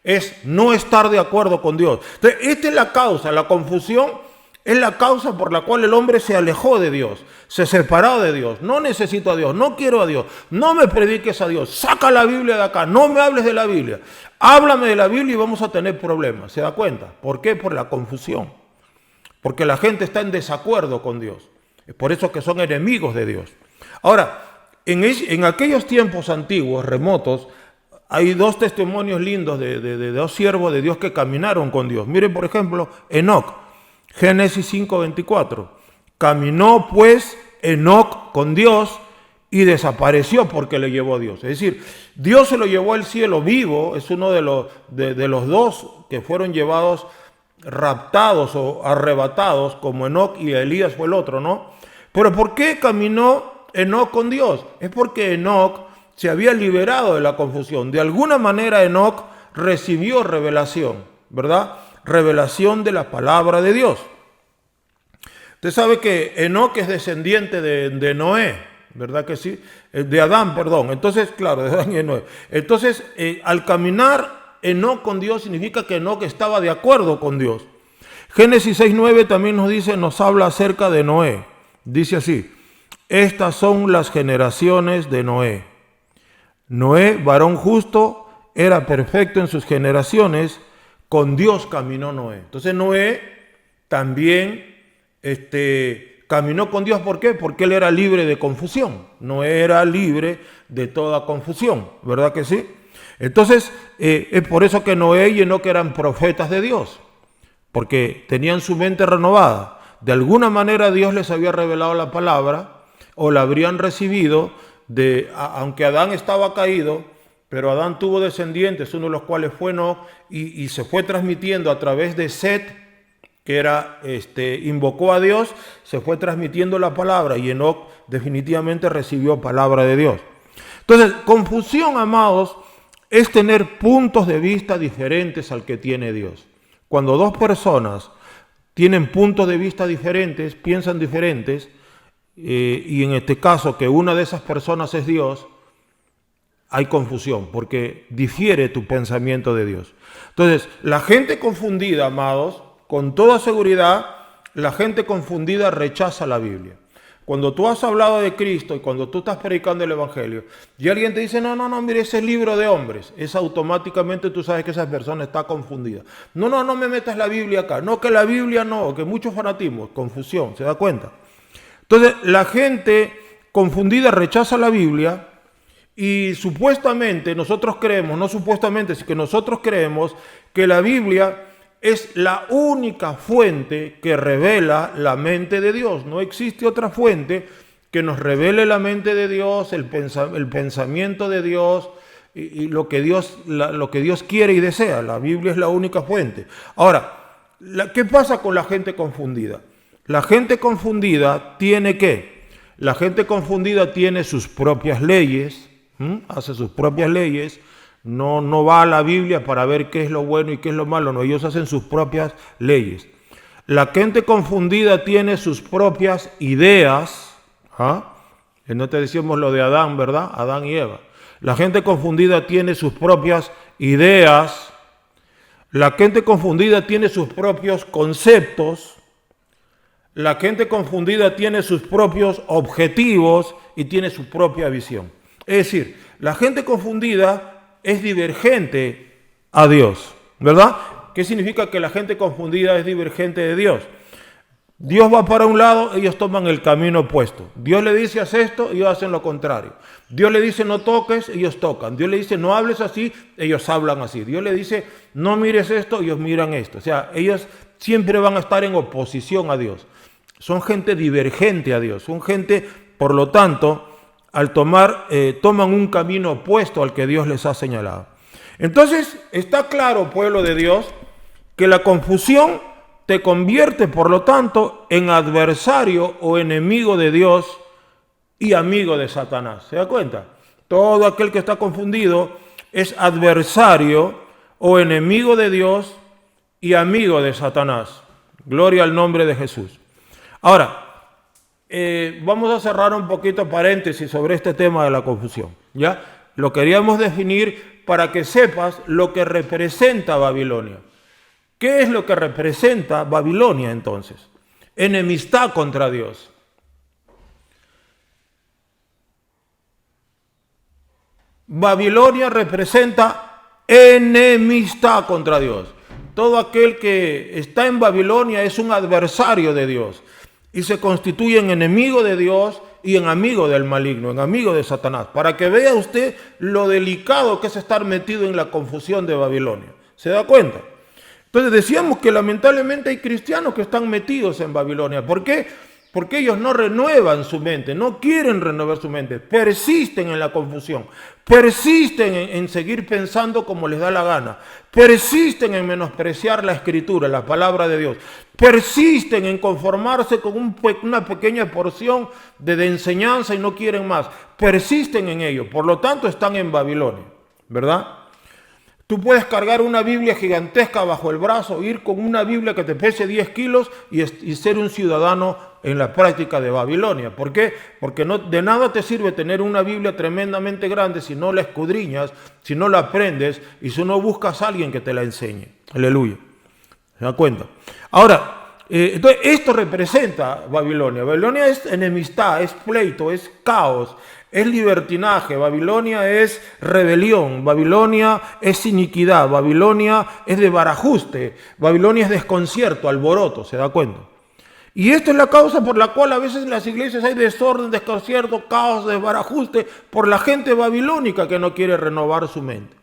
Es no estar de acuerdo con Dios. Entonces, esta es la causa, la confusión es la causa por la cual el hombre se alejó de Dios, se separó de Dios. No necesito a Dios, no quiero a Dios, no me prediques a Dios, saca la Biblia de acá, no me hables de la Biblia. Háblame de la Biblia y vamos a tener problemas. ¿Se da cuenta? ¿Por qué? Por la confusión. Porque la gente está en desacuerdo con Dios. Es por eso que son enemigos de Dios. Ahora, en aquellos tiempos antiguos, remotos, hay dos testimonios lindos de dos siervos de Dios que caminaron con Dios. Miren, por ejemplo, Enoc. Génesis 5:24. Caminó pues Enoc con Dios y desapareció porque le llevó a Dios. Es decir, Dios se lo llevó al cielo vivo. Es uno de los dos que fueron llevados, raptados o arrebatados, como Enoc, y Elías fue el otro, ¿no? Pero ¿por qué caminó Enoc con Dios? Es porque Enoc se había liberado de la confusión. De alguna manera Enoc recibió revelación, ¿verdad? Revelación de la palabra de Dios. Usted sabe que Enoc es descendiente de Noé, ¿verdad que sí? De Adán, perdón. Entonces, claro, de Adán y de Noé. Entonces, al caminar Enoc con Dios significa que Enoc estaba de acuerdo con Dios. Génesis 6:9 también nos habla acerca de Noé. Dice así: estas son las generaciones de Noé. Noé, varón justo, era perfecto en sus generaciones. Con Dios caminó Noé. Entonces Noé también caminó con Dios. ¿Por qué? Porque él era libre de confusión. Noé era libre de toda confusión, ¿verdad que sí? Entonces es por eso que Noé y Enoc eran profetas de Dios, porque tenían su mente renovada. De alguna manera Dios les había revelado la palabra o la habrían recibido, aunque Adán estaba caído. Pero Adán tuvo descendientes, uno de los cuales fue Enoc, y se fue transmitiendo a través de Set, que era, invocó a Dios, se fue transmitiendo la palabra, y Enoc definitivamente recibió palabra de Dios. Entonces, confusión, amados, es tener puntos de vista diferentes al que tiene Dios. Cuando dos personas tienen puntos de vista diferentes, piensan diferentes, y en este caso que una de esas personas es Dios, hay confusión, porque difiere tu pensamiento de Dios. Entonces, la gente confundida, amados, con toda seguridad, la gente confundida rechaza la Biblia. Cuando tú has hablado de Cristo y cuando tú estás predicando el Evangelio, y alguien te dice, no, mire, ese es libro de hombres, es automáticamente tú sabes que esa persona está confundida. No me metas la Biblia acá. No, que la Biblia no, que mucho fanatismo, confusión, ¿se da cuenta? Entonces, la gente confundida rechaza la Biblia. Y supuestamente nosotros creemos, no supuestamente, sino que nosotros creemos que la Biblia es la única fuente que revela la mente de Dios. No existe otra fuente que nos revele la mente de Dios, el pensamiento de Dios y lo que Dios quiere y desea. La Biblia es la única fuente. Ahora, ¿qué pasa con la gente confundida? La gente confundida tiene ¿qué? La gente confundida tiene sus propias leyes. Hace sus propias leyes, no va a la Biblia para ver qué es lo bueno y qué es lo malo, no, ellos hacen sus propias leyes. La gente confundida tiene sus propias ideas, No te decíamos lo de Adán, ¿verdad? Adán y Eva. La gente confundida tiene sus propias ideas, la gente confundida tiene sus propios conceptos, la gente confundida tiene sus propios objetivos y tiene su propia visión. Es decir, la gente confundida es divergente a Dios, ¿verdad? ¿Qué significa que la gente confundida es divergente de Dios? Dios va para un lado, ellos toman el camino opuesto. Dios le dice haz esto, ellos hacen lo contrario. Dios le dice no toques, ellos tocan. Dios le dice no hables así, ellos hablan así. Dios le dice no mires esto, ellos miran esto. O sea, ellos siempre van a estar en oposición a Dios. Son gente divergente a Dios. Son gente, por lo tanto, al toman un camino opuesto al que Dios les ha señalado. Entonces, está claro, pueblo de Dios, que la confusión te convierte, por lo tanto, en adversario o enemigo de Dios y amigo de Satanás. ¿Se da cuenta? Todo aquel que está confundido es adversario o enemigo de Dios y amigo de Satanás. Gloria al nombre de Jesús. Ahora, vamos a cerrar un poquito paréntesis sobre este tema de la confusión. ¿Ya? Lo queríamos definir para que sepas lo que representa Babilonia. ¿Qué es lo que representa Babilonia entonces? Enemistad contra Dios. Babilonia representa enemistad contra Dios. Todo aquel que está en Babilonia es un adversario de Dios y se constituye en enemigo de Dios y en amigo del maligno, en amigo de Satanás. Para que vea usted lo delicado que es estar metido en la confusión de Babilonia. ¿Se da cuenta? Entonces decíamos que lamentablemente hay cristianos que están metidos en Babilonia. ¿Por qué? Porque ellos no renuevan su mente, no quieren renovar su mente, persisten en la confusión, persisten en seguir pensando como les da la gana, persisten en menospreciar la Escritura, la palabra de Dios, persisten en conformarse con una pequeña porción de enseñanza y no quieren más, persisten en ello, por lo tanto están en Babilonia, ¿verdad? Tú puedes cargar una Biblia gigantesca bajo el brazo, ir con una Biblia que te pese 10 kilos y ser un ciudadano en la práctica de Babilonia. ¿Por qué? Porque de nada te sirve tener una Biblia tremendamente grande si no la escudriñas, si no la aprendes y si no buscas a alguien que te la enseñe. Aleluya. ¿Se da cuenta? Ahora, entonces esto representa Babilonia. Babilonia es enemistad, es pleito, es caos, es libertinaje, Babilonia es rebelión, Babilonia es iniquidad, Babilonia es desbarajuste, Babilonia es desconcierto, alboroto, ¿se da cuenta? Y esta es la causa por la cual a veces en las iglesias hay desorden, desconcierto, caos, desbarajuste, por la gente babilónica que no quiere renovar su mente.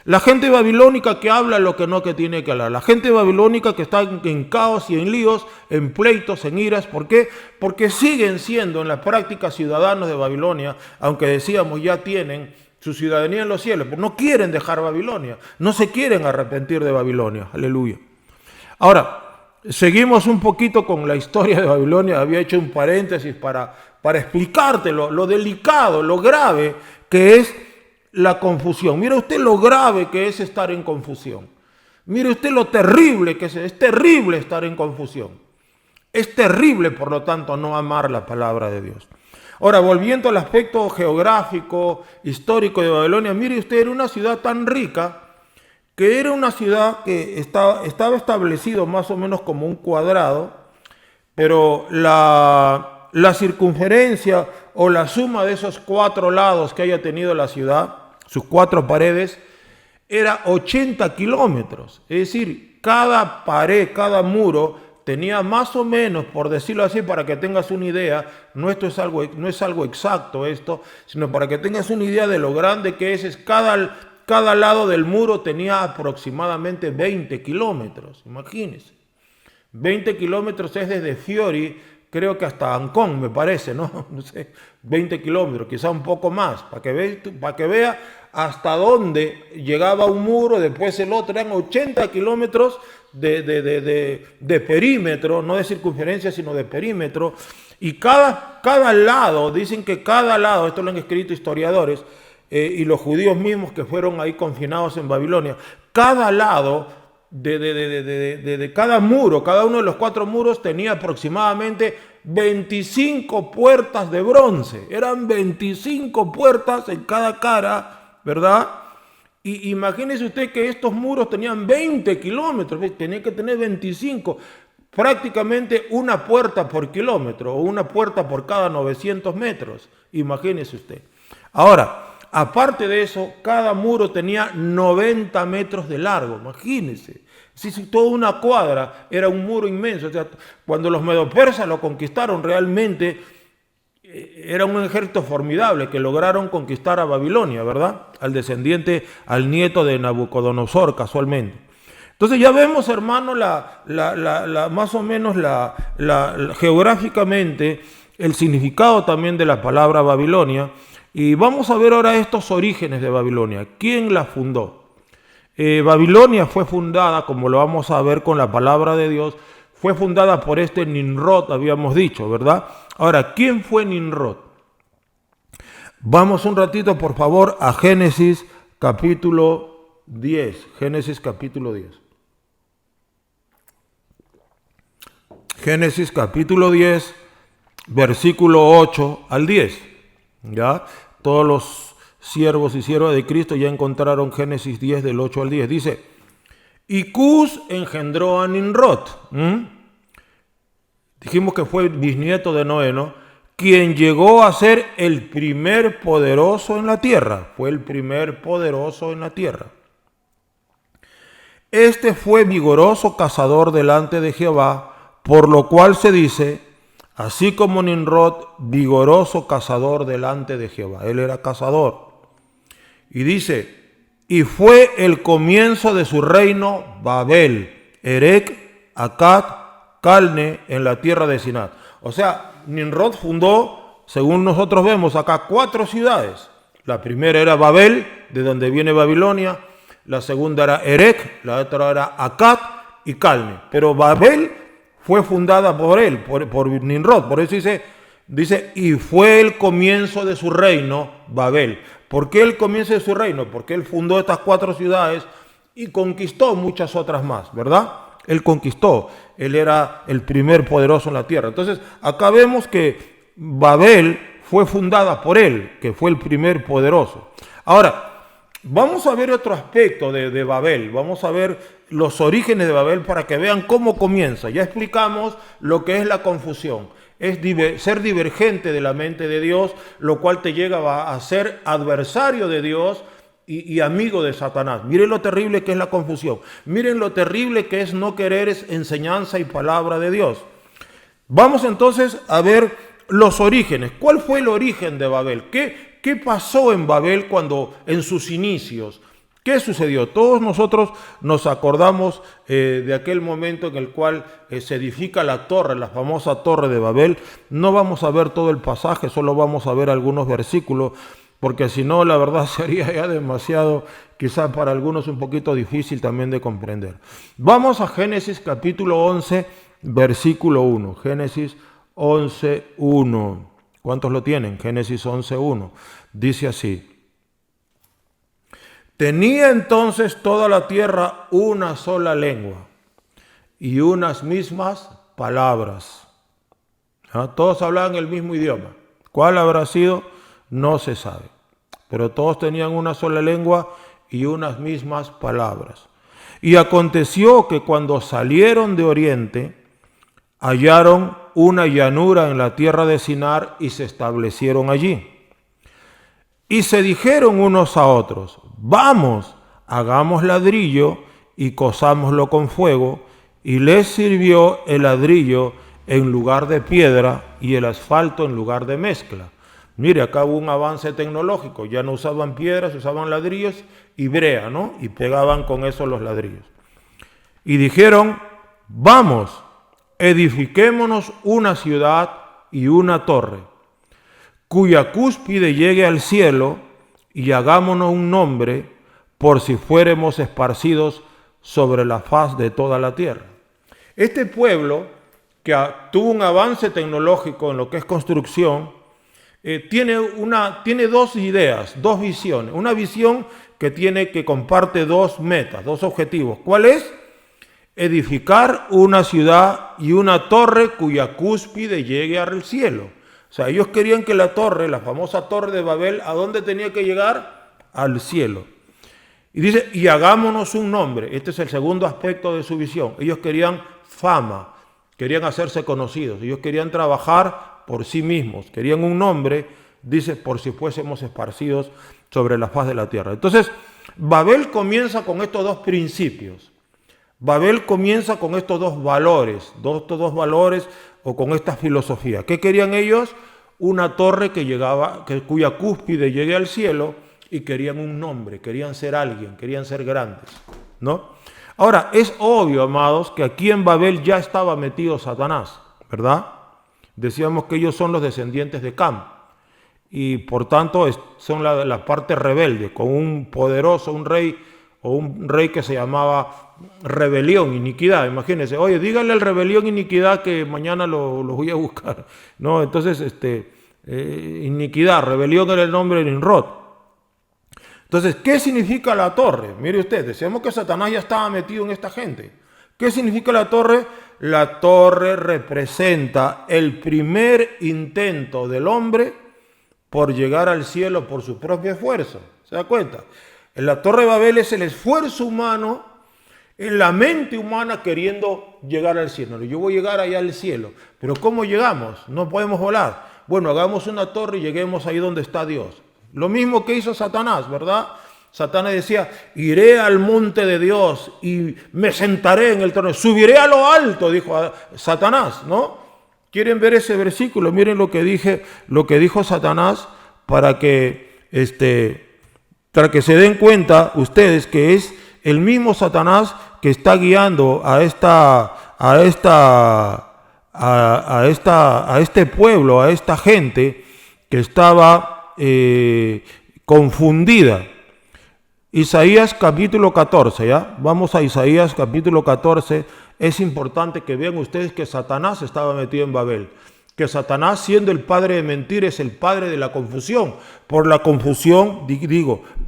La gente babilónica que habla lo que no que tiene que hablar. La gente babilónica que está en caos y en líos, en pleitos, en iras. ¿Por qué? Porque siguen siendo en la práctica ciudadanos de Babilonia, aunque decíamos ya tienen su ciudadanía en los cielos, pero no quieren dejar Babilonia, no se quieren arrepentir de Babilonia. Aleluya. Ahora, seguimos un poquito con la historia de Babilonia. Había hecho un paréntesis para explicarte lo delicado, lo grave que es la confusión. Mire usted lo grave que es estar en confusión. Mire usted lo terrible que es terrible estar en confusión. Es terrible, por lo tanto, no amar la palabra de Dios. Ahora, volviendo al aspecto geográfico, histórico de Babilonia, mire usted, era una ciudad tan rica que era una ciudad que estaba establecido más o menos como un cuadrado, pero la circunferencia o la suma de esos 4 lados que haya tenido la ciudad, sus 4 paredes, era 80 kilómetros. Es decir, cada pared, cada muro tenía más o menos, por decirlo así, para que tengas una idea, no es algo exacto esto, sino para que tengas una idea de lo grande que es cada lado del muro tenía aproximadamente 20 kilómetros. Imagínense. 20 kilómetros es desde Fiori, creo que hasta Ancón, me parece, ¿no? No sé, 20 kilómetros, quizá un poco más, para que vea hasta dónde llegaba un muro, después el otro, eran 80 kilómetros de perímetro, no de circunferencia, sino de perímetro, y cada lado, dicen que cada lado, esto lo han escrito historiadores, y los judíos mismos que fueron ahí confinados en Babilonia, cada lado de cada muro, cada uno de los 4 muros tenía aproximadamente 25 puertas de bronce. Eran 25 puertas en cada cara, ¿verdad? Y imagínese usted que estos muros tenían 20 kilómetros, tenía que tener 25, prácticamente una puerta por kilómetro o una puerta por cada 900 metros. Imagínese usted. Ahora, aparte de eso, cada muro tenía 90 metros de largo, imagínense. Si toda una cuadra era un muro inmenso. O sea, cuando los medopersas lo conquistaron, realmente era un ejército formidable que lograron conquistar a Babilonia, ¿verdad? Al nieto de Nabucodonosor, casualmente. Entonces ya vemos, hermano, más o menos geográficamente el significado también de la palabra Babilonia. Y vamos a ver ahora estos orígenes de Babilonia. ¿Quién la fundó? Babilonia fue fundada, como lo vamos a ver con la palabra de Dios, fue fundada por este Nimrod, habíamos dicho, ¿verdad? Ahora, ¿quién fue Nimrod? Vamos un ratito, por favor, a Génesis capítulo 10. Génesis capítulo 10. Génesis capítulo 10, versículo 8 al 10. ¿Ya? Todos los siervos y siervas de Cristo ya encontraron Génesis 10 del 8 al 10. Dice, y Cus engendró a Nimrod. Dijimos que fue bisnieto de Noé, ¿no? Quien llegó a ser el primer poderoso en la tierra. Fue el primer poderoso en la tierra. Este fue vigoroso cazador delante de Jehová, por lo cual se dice, así como Nimrod, vigoroso cazador delante de Jehová. Él era cazador. Y dice, y fue el comienzo de su reino Babel, Erec, Akkad, Calne, en la tierra de Sinat. O sea, Nimrod fundó, según nosotros vemos acá, 4 ciudades. La primera era Babel, de donde viene Babilonia. La segunda era Erec, la otra era Akkad y Calne. Pero Babel fue fundada por él, por Nimrod. Por eso dice, y fue el comienzo de su reino Babel. ¿Por qué el comienzo de su reino? Porque él fundó estas 4 ciudades y conquistó muchas otras más, ¿verdad? Él conquistó, él era el primer poderoso en la tierra. Entonces, acá vemos que Babel fue fundada por él, que fue el primer poderoso. Ahora, vamos a ver otro aspecto de Babel, vamos a ver los orígenes de Babel para que vean cómo comienza. Ya explicamos lo que es la confusión. Es ser divergente de la mente de Dios, lo cual te lleva a ser adversario de Dios y amigo de Satanás. Miren lo terrible que es la confusión. Miren lo terrible que es no querer enseñanza y palabra de Dios. Vamos entonces a ver los orígenes. ¿Cuál fue el origen de Babel? ¿Qué pasó en Babel en sus inicios? ¿Qué sucedió? Todos nosotros nos acordamos de aquel momento en el cual se edifica la torre, la famosa torre de Babel. No vamos a ver todo el pasaje, solo vamos a ver algunos versículos, porque si no, la verdad sería ya demasiado, quizás para algunos un poquito difícil también de comprender. Vamos a Génesis capítulo 11, versículo 1. Génesis 11, 1. ¿Cuántos lo tienen? Génesis 11, 1. Dice así. Tenía entonces toda la tierra una sola lengua y unas mismas palabras. Todos hablaban el mismo idioma. ¿Cuál habrá sido? No se sabe. Pero todos tenían una sola lengua y unas mismas palabras. Y aconteció que cuando salieron de oriente, hallaron una llanura en la tierra de Sinar y se establecieron allí. Y se dijeron unos a otros, vamos, hagamos ladrillo y cozámoslo con fuego, y les sirvió el ladrillo en lugar de piedra y el asfalto en lugar de mezcla. Mire, acá hubo un avance tecnológico, ya no usaban piedras, usaban ladrillos y brea, ¿no? Y pegaban con eso los ladrillos. Y dijeron, vamos, edifiquémonos una ciudad y una torre, cuya cúspide llegue al cielo, y hagámonos un nombre, por si fuéramos esparcidos sobre la faz de toda la tierra. Este pueblo, que tuvo un avance tecnológico en lo que es construcción, tiene 2 ideas, 2 visiones. Una visión que comparte 2 metas, 2 objetivos. ¿Cuál es? edificar una ciudad y una torre cuya cúspide llegue al cielo. O sea, ellos querían que la torre, la famosa torre de Babel, ¿a dónde tenía que llegar? Al cielo. Y dice, y hagámonos un nombre. Este es el segundo aspecto de su visión. Ellos querían fama, querían hacerse conocidos, ellos querían trabajar por sí mismos, querían un nombre, dice, por si fuésemos esparcidos sobre la faz de la tierra. Entonces, Babel comienza con estos dos principios. Babel comienza con estos dos valores, o con esta filosofía. ¿Qué querían ellos? Una torre cuya cúspide llegue al cielo, y querían un nombre, querían ser alguien, querían ser grandes, ¿no? Ahora, es obvio, amados, que aquí en Babel ya estaba metido Satanás, ¿verdad? Decíamos que ellos son los descendientes de Cam, y por tanto son la parte rebelde, con un poderoso, un rey que se llamaba Rebelión, Iniquidad. Imagínense, oye, díganle al Rebelión, Iniquidad que mañana lo voy a buscar, ¿no? Entonces, Iniquidad, Rebelión era el nombre de Nimrod. Entonces, ¿qué significa la torre? Mire usted, decíamos que Satanás ya estaba metido en esta gente. ¿Qué significa la torre? La torre representa el primer intento del hombre por llegar al cielo por su propio esfuerzo. ¿Se da cuenta? En la torre de Babel es el esfuerzo humano, en la mente humana queriendo llegar al cielo. Yo voy a llegar allá al cielo. Pero ¿cómo llegamos? No podemos volar. Bueno, hagamos una torre y lleguemos ahí donde está Dios. Lo mismo que hizo Satanás, ¿verdad? Satanás decía, iré al monte de Dios y me sentaré en el trono. Subiré a lo alto, dijo Satanás, ¿no? ¿Quieren ver ese versículo? Miren lo que dijo Satanás para que se den cuenta ustedes que es el mismo Satanás que está guiando a este pueblo, a esta gente que estaba confundida. Isaías capítulo 14, ¿ya? Vamos a Isaías capítulo 14. Es importante que vean ustedes que Satanás estaba metido en Babel. Que Satanás, siendo el padre de mentir, es el padre de la confusión. Por la confusión,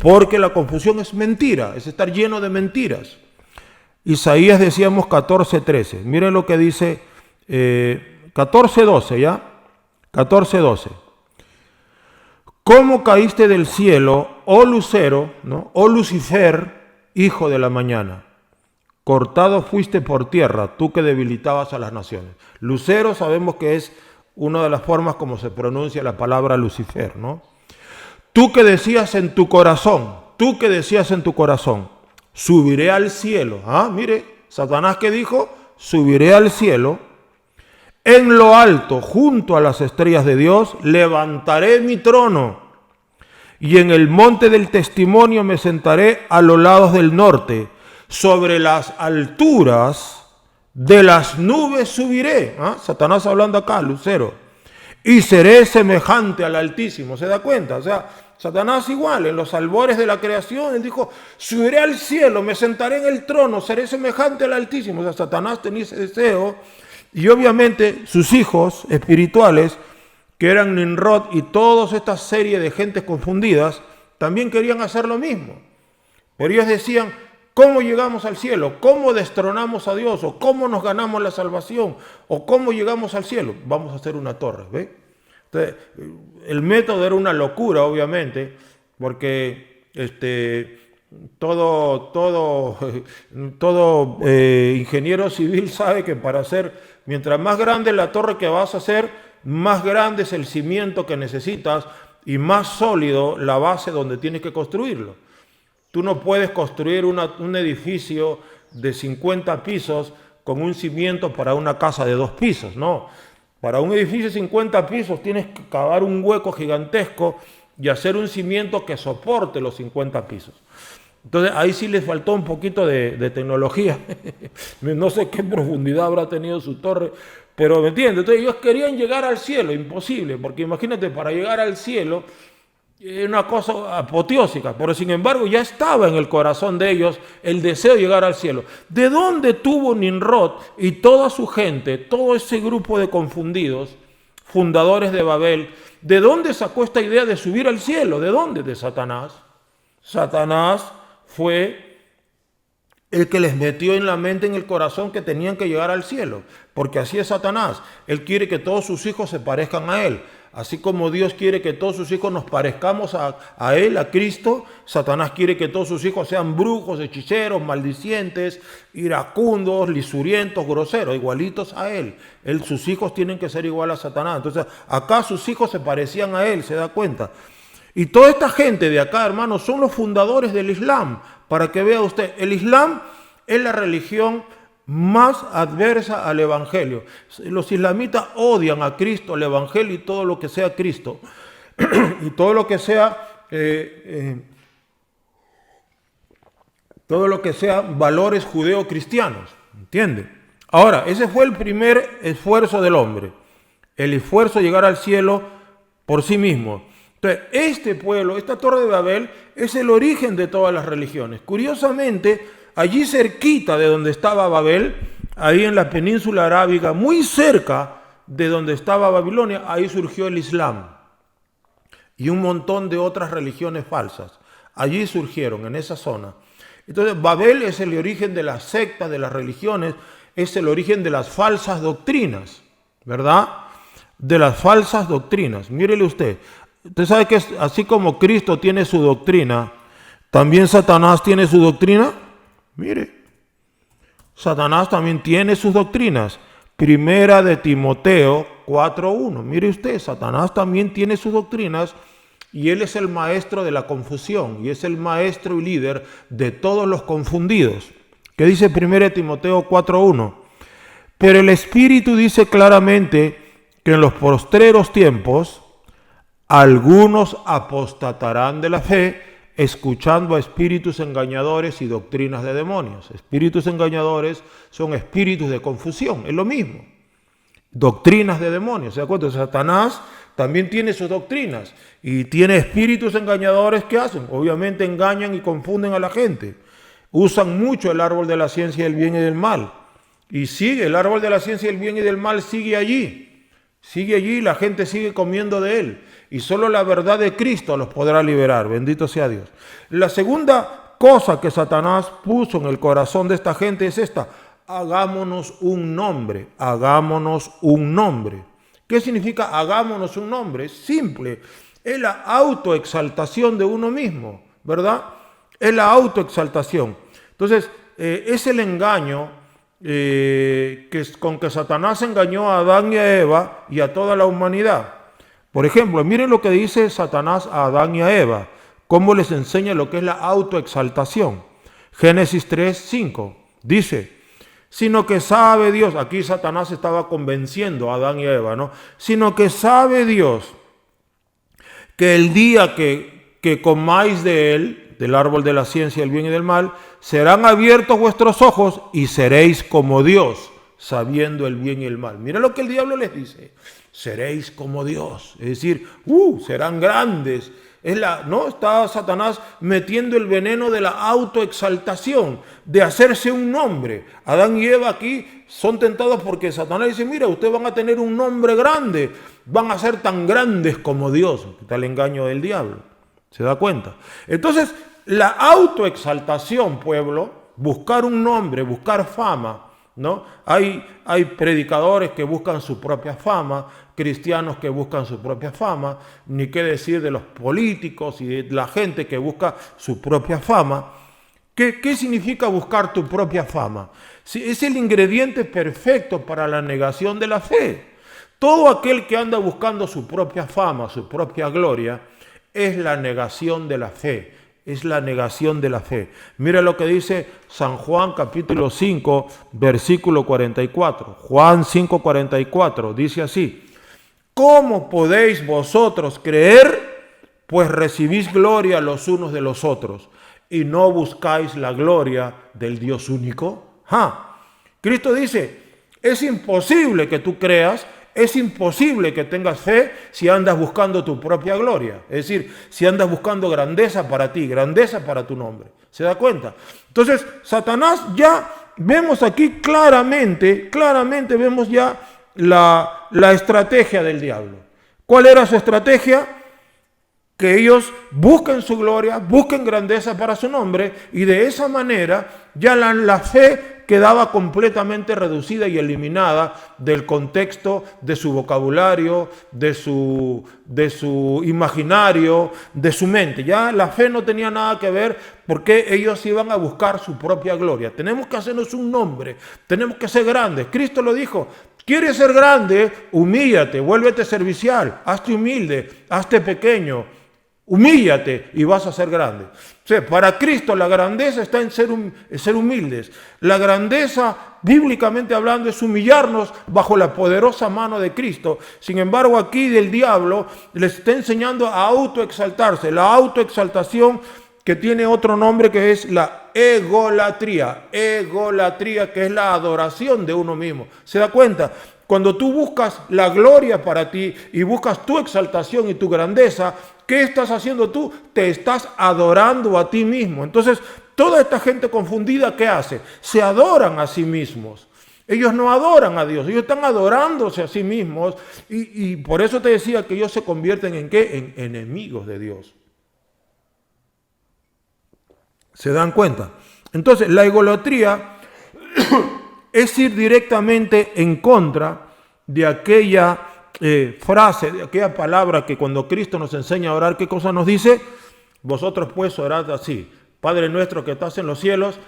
porque la confusión es mentira, es estar lleno de mentiras. Isaías decíamos 14:13. Miren lo que dice 14:12, ¿ya? 14:12. ¿Cómo caíste del cielo, oh lucero, ¿no? Oh Lucifer, hijo de la mañana? Cortado fuiste por tierra, tú que debilitabas a las naciones. Lucero sabemos que es una de las formas como se pronuncia la palabra Lucifer, ¿no? Tú que decías en tu corazón, subiré al cielo. Mire, Satanás que dijo, subiré al cielo. En lo alto, junto a las estrellas de Dios, levantaré mi trono. Y en el monte del testimonio me sentaré a los lados del norte. Sobre las alturas de las nubes subiré. Satanás hablando acá, Lucero. Y seré semejante al Altísimo. ¿Se da cuenta? O sea, Satanás igual, en los albores de la creación, él dijo, subiré al cielo, me sentaré en el trono, seré semejante al Altísimo. O sea, Satanás tenía ese deseo. Y obviamente sus hijos espirituales, que eran Nimrod y toda esta serie de gentes confundidas, también querían hacer lo mismo. Pero ellos decían, ¿cómo llegamos al cielo? ¿Cómo destronamos a Dios? ¿O cómo nos ganamos la salvación? ¿O cómo llegamos al cielo? Vamos a hacer una torre, ¿ve? Entonces, el método era una locura, obviamente, porque todo ingeniero civil sabe que para hacer, mientras más grande la torre que vas a hacer, más grande es el cimiento que necesitas y más sólido la base donde tienes que construirlo. Tú no puedes construir un edificio de 50 pisos con un cimiento para una casa de 2 pisos, no. Para un edificio de 50 pisos tienes que cavar un hueco gigantesco y hacer un cimiento que soporte los 50 pisos. Entonces ahí sí les faltó un poquito de tecnología. No sé qué profundidad habrá tenido su torre, pero ¿me entiendes? Entonces ellos querían llegar al cielo, imposible, porque imagínate, para llegar al cielo es una cosa apoteósica, pero sin embargo ya estaba en el corazón de ellos el deseo de llegar al cielo. ¿De dónde tuvo Nimrod y toda su gente, todo ese grupo de confundidos, fundadores de Babel, de dónde sacó esta idea de subir al cielo? ¿De dónde? De Satanás. Satanás fue el que les metió en la mente, en el corazón, que tenían que llegar al cielo, porque así es Satanás. Él quiere que todos sus hijos se parezcan a él. Así como Dios quiere que todos sus hijos nos parezcamos a él, a Cristo, Satanás quiere que todos sus hijos sean brujos, hechiceros, maldicientes, iracundos, lisurientos, groseros, igualitos a él. Sus hijos tienen que ser igual a Satanás. Entonces, acá sus hijos se parecían a él, ¿se da cuenta? Y toda esta gente de acá, hermanos, son los fundadores del Islam. Para que vea usted, el Islam es la religión más adversa al Evangelio. Los islamitas odian a Cristo, al Evangelio y todo lo que sea Cristo. Y todo lo que sea valores judeo-cristianos. ¿Entiende? Ahora, ese fue el primer esfuerzo del hombre. El esfuerzo de llegar al cielo por sí mismo. Entonces, este pueblo, esta Torre de Babel, es el origen de todas las religiones. Curiosamente, allí cerquita de donde estaba Babel, ahí en la península arábiga, muy cerca de donde estaba Babilonia, ahí surgió el Islam. Y un montón de otras religiones falsas. Allí surgieron, en esa zona. Entonces, Babel es el origen de las sectas, de las religiones, es el origen de las falsas doctrinas, ¿verdad? De las falsas doctrinas. Mírele usted. Usted sabe que así como Cristo tiene su doctrina, también Satanás tiene su doctrina. Mire, Satanás también tiene sus doctrinas. Primera de Timoteo 4:1. Mire usted, Satanás también tiene sus doctrinas y él es el maestro de la confusión y es el maestro y líder de todos los confundidos. ¿Qué dice Primera de Timoteo 4:1? Pero el Espíritu dice claramente que en los postreros tiempos algunos apostatarán de la fe, escuchando a espíritus engañadores y doctrinas de demonios. Espíritus engañadores son espíritus de confusión, es lo mismo. Doctrinas de demonios, ¿se da cuenta? Satanás también tiene sus doctrinas y tiene espíritus engañadores que hacen. Obviamente engañan y confunden a la gente. Usan mucho el árbol de la ciencia del bien y del mal. Y sigue, el árbol de la ciencia del bien y del mal sigue allí. Sigue allí, la gente sigue comiendo de él. Y solo la verdad de Cristo los podrá liberar. Bendito sea Dios. La segunda cosa que Satanás puso en el corazón de esta gente es esta. Hagámonos un nombre. Hagámonos un nombre. ¿Qué significa hagámonos un nombre? Es simple. Es la autoexaltación de uno mismo, ¿verdad? Es la autoexaltación. Entonces, es el engaño con que Satanás engañó a Adán y a Eva y a toda la humanidad. Por ejemplo, miren lo que dice Satanás a Adán y a Eva, cómo les enseña lo que es la autoexaltación. Génesis 3:5 dice, sino que sabe Dios, aquí Satanás estaba convenciendo a Adán y a Eva, ¿no? Sino que sabe Dios que el día que comáis de él, del árbol de la ciencia del bien y del mal, serán abiertos vuestros ojos y seréis como Dios, sabiendo el bien y el mal. Mira lo que el diablo les dice. Seréis como Dios, es decir, serán grandes. ¿No? Está Satanás metiendo el veneno de la autoexaltación, de hacerse un nombre. Adán y Eva aquí son tentados porque Satanás dice, mira, ustedes van a tener un nombre grande, van a ser tan grandes como Dios. Está el engaño del diablo, ¿se da cuenta? Entonces, la autoexaltación, pueblo, buscar un nombre, buscar fama, ¿no? Hay predicadores que buscan su propia fama, cristianos que buscan su propia fama, ni qué decir de los políticos y de la gente que busca su propia fama. ¿Qué significa buscar tu propia fama? Es el ingrediente perfecto para la negación de la fe. Todo aquel que anda buscando su propia fama, su propia gloria, es la negación de la fe. Es la negación de la fe. Mira lo que dice San Juan capítulo 5, versículo 44. Juan 5:44 dice así. ¿Cómo podéis vosotros creer? Pues recibís gloria los unos de los otros y no buscáis la gloria del Dios único. Cristo dice, es imposible que tú creas, es imposible que tengas fe si andas buscando tu propia gloria. Es decir, si andas buscando grandeza para ti, grandeza para tu nombre. ¿Se da cuenta? Entonces, Satanás ya vemos aquí claramente vemos ya la estrategia del diablo. ¿Cuál era su estrategia? que ellos busquen su gloria, busquen grandeza para su nombre, y de esa manera ya la fe quedaba completamente reducida y eliminada del contexto de su vocabulario, de su imaginario, de su mente. Ya la fe no tenía nada que ver porque ellos iban a buscar su propia gloria. Tenemos que hacernos un nombre, tenemos que ser grandes. Cristo lo dijo: ¿quieres ser grande? Humíllate, vuélvete servicial, hazte humilde, hazte pequeño. Humíllate y vas a ser grande. O sea, para Cristo la grandeza está en ser humildes. La grandeza, bíblicamente hablando, es humillarnos bajo la poderosa mano de Cristo. Sin embargo, aquí el diablo les está enseñando a autoexaltarse. La autoexaltación, que tiene otro nombre, que es la egolatría. Egolatría, que es la adoración de uno mismo. ¿Se da cuenta? Cuando tú buscas la gloria para ti y buscas tu exaltación y tu grandeza, ¿qué estás haciendo tú? Te estás adorando a ti mismo. Entonces, toda esta gente confundida, ¿qué hace? Se adoran a sí mismos. Ellos no adoran a Dios, ellos están adorándose a sí mismos, y por eso te decía que ellos se convierten ¿en qué? En enemigos de Dios. ¿Se dan cuenta? Entonces, la egolatría es ir directamente en contra de aquella frase, de aquella palabra que cuando Cristo nos enseña a orar, ¿qué cosa nos dice? Vosotros pues orad así: Padre nuestro que estás en los cielos,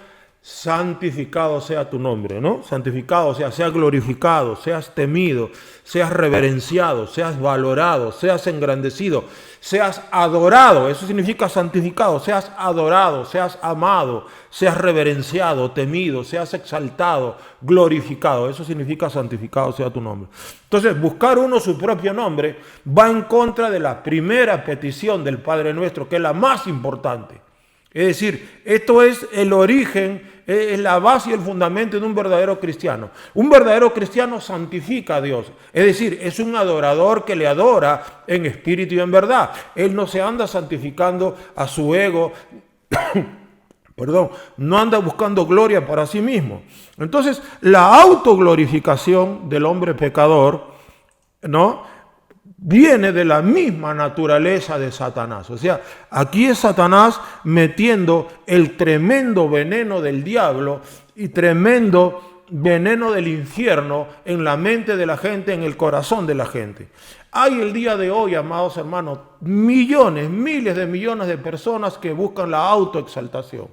santificado sea tu nombre, ¿no? Santificado sea glorificado, seas temido, seas reverenciado, seas valorado, seas engrandecido, seas adorado. Eso significa santificado: seas adorado, seas amado, seas reverenciado, temido, seas exaltado, glorificado. Eso significa santificado sea tu nombre. Entonces, buscar uno su propio nombre va en contra de la primera petición del Padre Nuestro, que es la más importante. Es decir, esto es el origen, es la base y el fundamento de un verdadero cristiano. Un verdadero cristiano santifica a Dios. Es decir, es un adorador que le adora en espíritu y en verdad. Él no se anda santificando a su ego, no anda buscando gloria para sí mismo. Entonces, la autoglorificación del hombre pecador, ¿no?, viene de la misma naturaleza de Satanás. O sea, aquí es Satanás metiendo el tremendo veneno del diablo y tremendo veneno del infierno en la mente de la gente, en el corazón de la gente. Hay el día de hoy, amados hermanos, millones, miles de millones de personas que buscan la autoexaltación.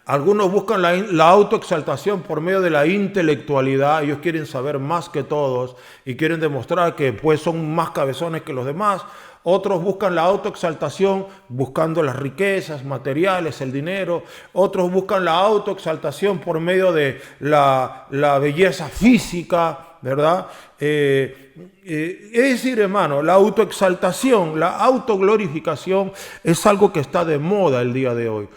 Algunos buscan la autoexaltación por medio de la intelectualidad. Ellos quieren saber más que todos y quieren demostrar que pues son más cabezones que los demás. Otros buscan la autoexaltación buscando las riquezas materiales, el dinero. Otros buscan la autoexaltación por medio de la belleza física, ¿verdad? Es decir, hermano, la autoexaltación, la autoglorificación es algo que está de moda el día de hoy.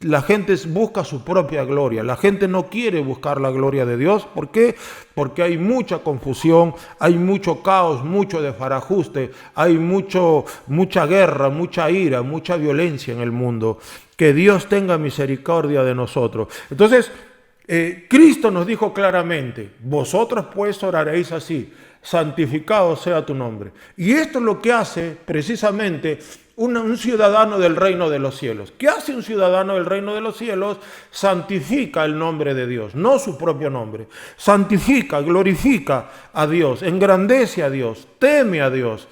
La gente busca su propia gloria. La gente no quiere buscar la gloria de Dios. ¿Por qué? Porque hay mucha confusión, hay mucho caos, mucho desbarajuste, hay mucha guerra, mucha ira, mucha violencia en el mundo. Que Dios tenga misericordia de nosotros. Entonces, Cristo nos dijo claramente: vosotros pues oraréis así: santificado sea tu nombre. Y esto es lo que hace precisamente un ciudadano del reino de los cielos. ¿Qué hace un ciudadano del reino de los cielos? Santifica el nombre de Dios, no su propio nombre. Santifica, glorifica a Dios, engrandece a Dios, teme a Dios,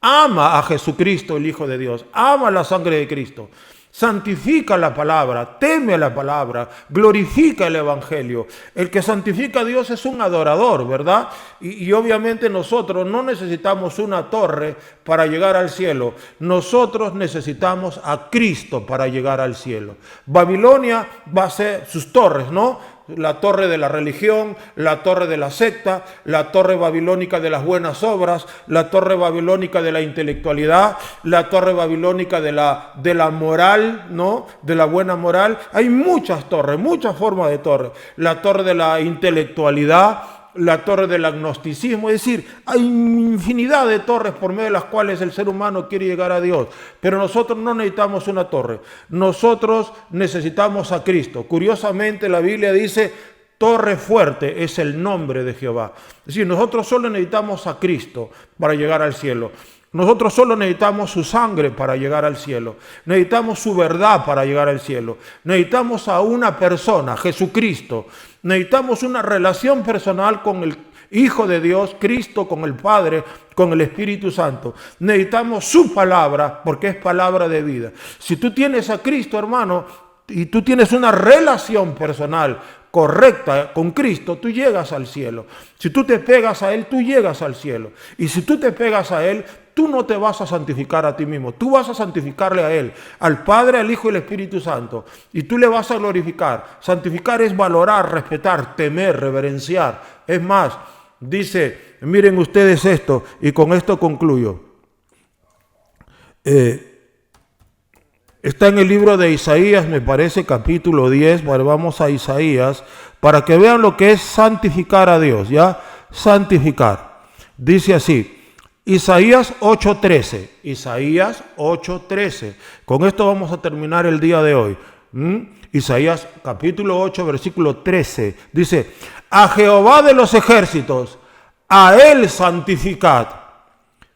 ama a Jesucristo, el Hijo de Dios, ama la sangre de Cristo. Santifica la palabra, teme la palabra, glorifica el evangelio. El que santifica a Dios es un adorador, ¿verdad? Y obviamente nosotros no necesitamos una torre para llegar al cielo. Nosotros necesitamos a Cristo para llegar al cielo. Babilonia va a ser sus torres, ¿no? La torre de la religión, la torre de la secta, la torre babilónica de las buenas obras, la torre babilónica de la intelectualidad, la torre babilónica de la moral, ¿no? De la buena moral. Hay muchas torres, muchas formas de torre. La torre de la intelectualidad, la torre del agnosticismo. Es decir, hay infinidad de torres por medio de las cuales el ser humano quiere llegar a Dios. Pero nosotros no necesitamos una torre. Nosotros necesitamos a Cristo. Curiosamente, la Biblia dice: torre fuerte es el nombre de Jehová. Es decir, nosotros solo necesitamos a Cristo para llegar al cielo. Nosotros solo necesitamos su sangre para llegar al cielo. Necesitamos su verdad para llegar al cielo. Necesitamos a una persona, Jesucristo. Necesitamos una relación personal con el Hijo de Dios, Cristo, con el Padre, con el Espíritu Santo. Necesitamos su palabra, porque es palabra de vida. Si tú tienes a Cristo, hermano, y tú tienes una relación personal correcta con Cristo, tú llegas al cielo. Si tú te pegas a Él, tú llegas al cielo. Y si tú te pegas a Él, tú no te vas a santificar a ti mismo. Tú vas a santificarle a Él, al Padre, al Hijo y al Espíritu Santo. Y tú le vas a glorificar. Santificar es valorar, respetar, temer, reverenciar. Es más, dice, miren ustedes esto, y con esto concluyo. Está en el libro de Isaías, me parece, capítulo 10. Bueno, vamos a Isaías, para que vean lo que es santificar a Dios, ¿ya? Santificar. Dice así, Isaías 8:13. Isaías 8:13. Con esto vamos a terminar el día de hoy. Isaías capítulo 8, versículo 13. Dice, a Jehová de los ejércitos, a Él santificad.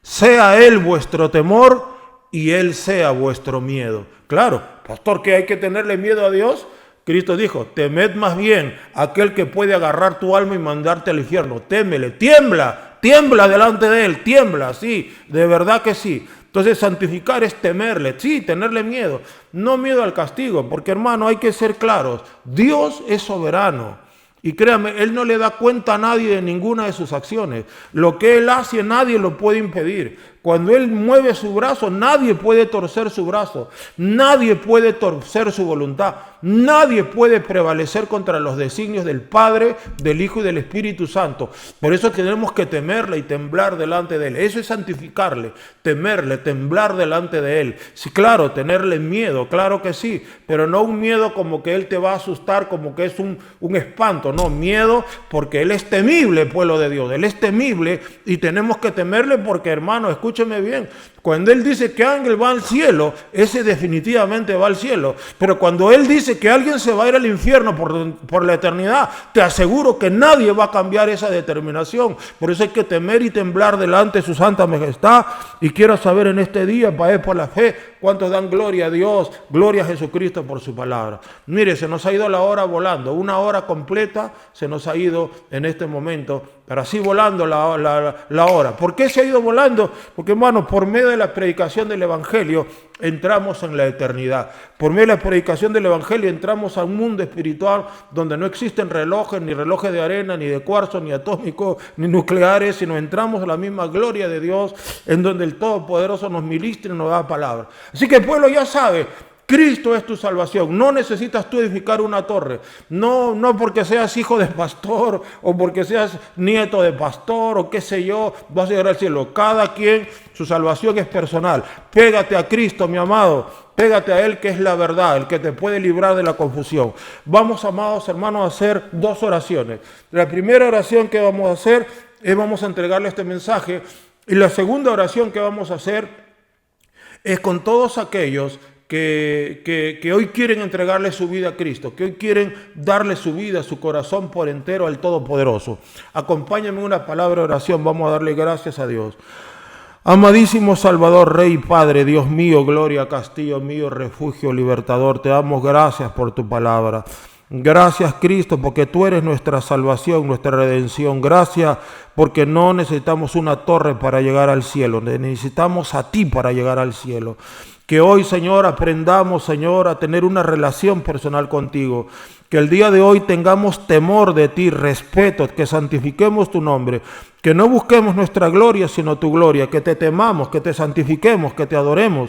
Sea Él vuestro temor y Él sea vuestro miedo. Claro, pastor, ¿que hay que tenerle miedo a Dios? Cristo dijo, temed más bien a aquel que puede agarrar tu alma y mandarte al infierno. Témele, tiembla delante de Él, tiembla, sí, de verdad que sí. Entonces santificar es temerle, sí, tenerle miedo. No miedo al castigo, porque hermano, hay que ser claros. Dios es soberano. Y créame, Él no le da cuenta a nadie de ninguna de sus acciones. Lo que Él hace, nadie lo puede impedir. Cuando Él mueve su brazo, nadie puede torcer su brazo. Nadie puede torcer su voluntad. Nadie puede prevalecer contra los designios del Padre, del Hijo y del Espíritu Santo. Por eso tenemos que temerle y temblar delante de Él. Eso es santificarle, temerle, temblar delante de Él. Sí, claro, tenerle miedo, claro que sí, pero no un miedo como que Él te va a asustar, como que es un espanto. No, miedo porque Él es temible, pueblo de Dios. Él es temible y tenemos que temerle porque, hermano, escúcheme bien, cuando Él dice que ángel va al cielo, ese definitivamente va al cielo. Pero cuando Él dice que alguien se va a ir al infierno por la eternidad, te aseguro que nadie va a cambiar esa determinación. Por eso hay que temer y temblar delante de su santa majestad. Y quiero saber en este día, por la fe, cuántos dan gloria a Dios, gloria a Jesucristo por su palabra. Mire, se nos ha ido la hora volando, una hora completa se nos ha ido en este momento, pero así volando la hora. ¿Por qué se ha ido volando? Porque, hermano, por medio de la predicación del Evangelio entramos en la eternidad. Por medio de la predicación del Evangelio entramos a un mundo espiritual donde no existen relojes, ni relojes de arena, ni de cuarzo, ni atómicos, ni nucleares, sino entramos a la misma gloria de Dios, en donde el Todopoderoso nos ministra y nos da palabra. Así que el pueblo ya sabe, Cristo es tu salvación. No necesitas tú edificar una torre. No porque seas hijo de pastor o porque seas nieto de pastor o qué sé yo, vas a llegar al cielo. Cada quien, su salvación es personal. Pégate a Cristo, mi amado. Pégate a Él, que es la verdad, el que te puede librar de la confusión. Vamos, amados hermanos, a hacer dos oraciones. La primera oración que vamos a hacer es vamos a entregarle este mensaje. Y la segunda oración que vamos a hacer es con todos aquellos que hoy quieren entregarle su vida a Cristo, que hoy quieren darle su vida, su corazón por entero al Todopoderoso. Acompáñame en una palabra de oración, vamos a darle gracias a Dios. Amadísimo Salvador, Rey, Padre, Dios mío, gloria, castillo mío, refugio, libertador, te damos gracias por tu palabra. Gracias, Cristo, porque tú eres nuestra salvación, nuestra redención. Gracias porque no necesitamos una torre para llegar al cielo, necesitamos a ti para llegar al cielo. Que hoy, Señor, aprendamos, Señor, a tener una relación personal contigo. Que el día de hoy tengamos temor de ti, respeto, que santifiquemos tu nombre. Que no busquemos nuestra gloria, sino tu gloria. Que te temamos, que te santifiquemos, que te adoremos,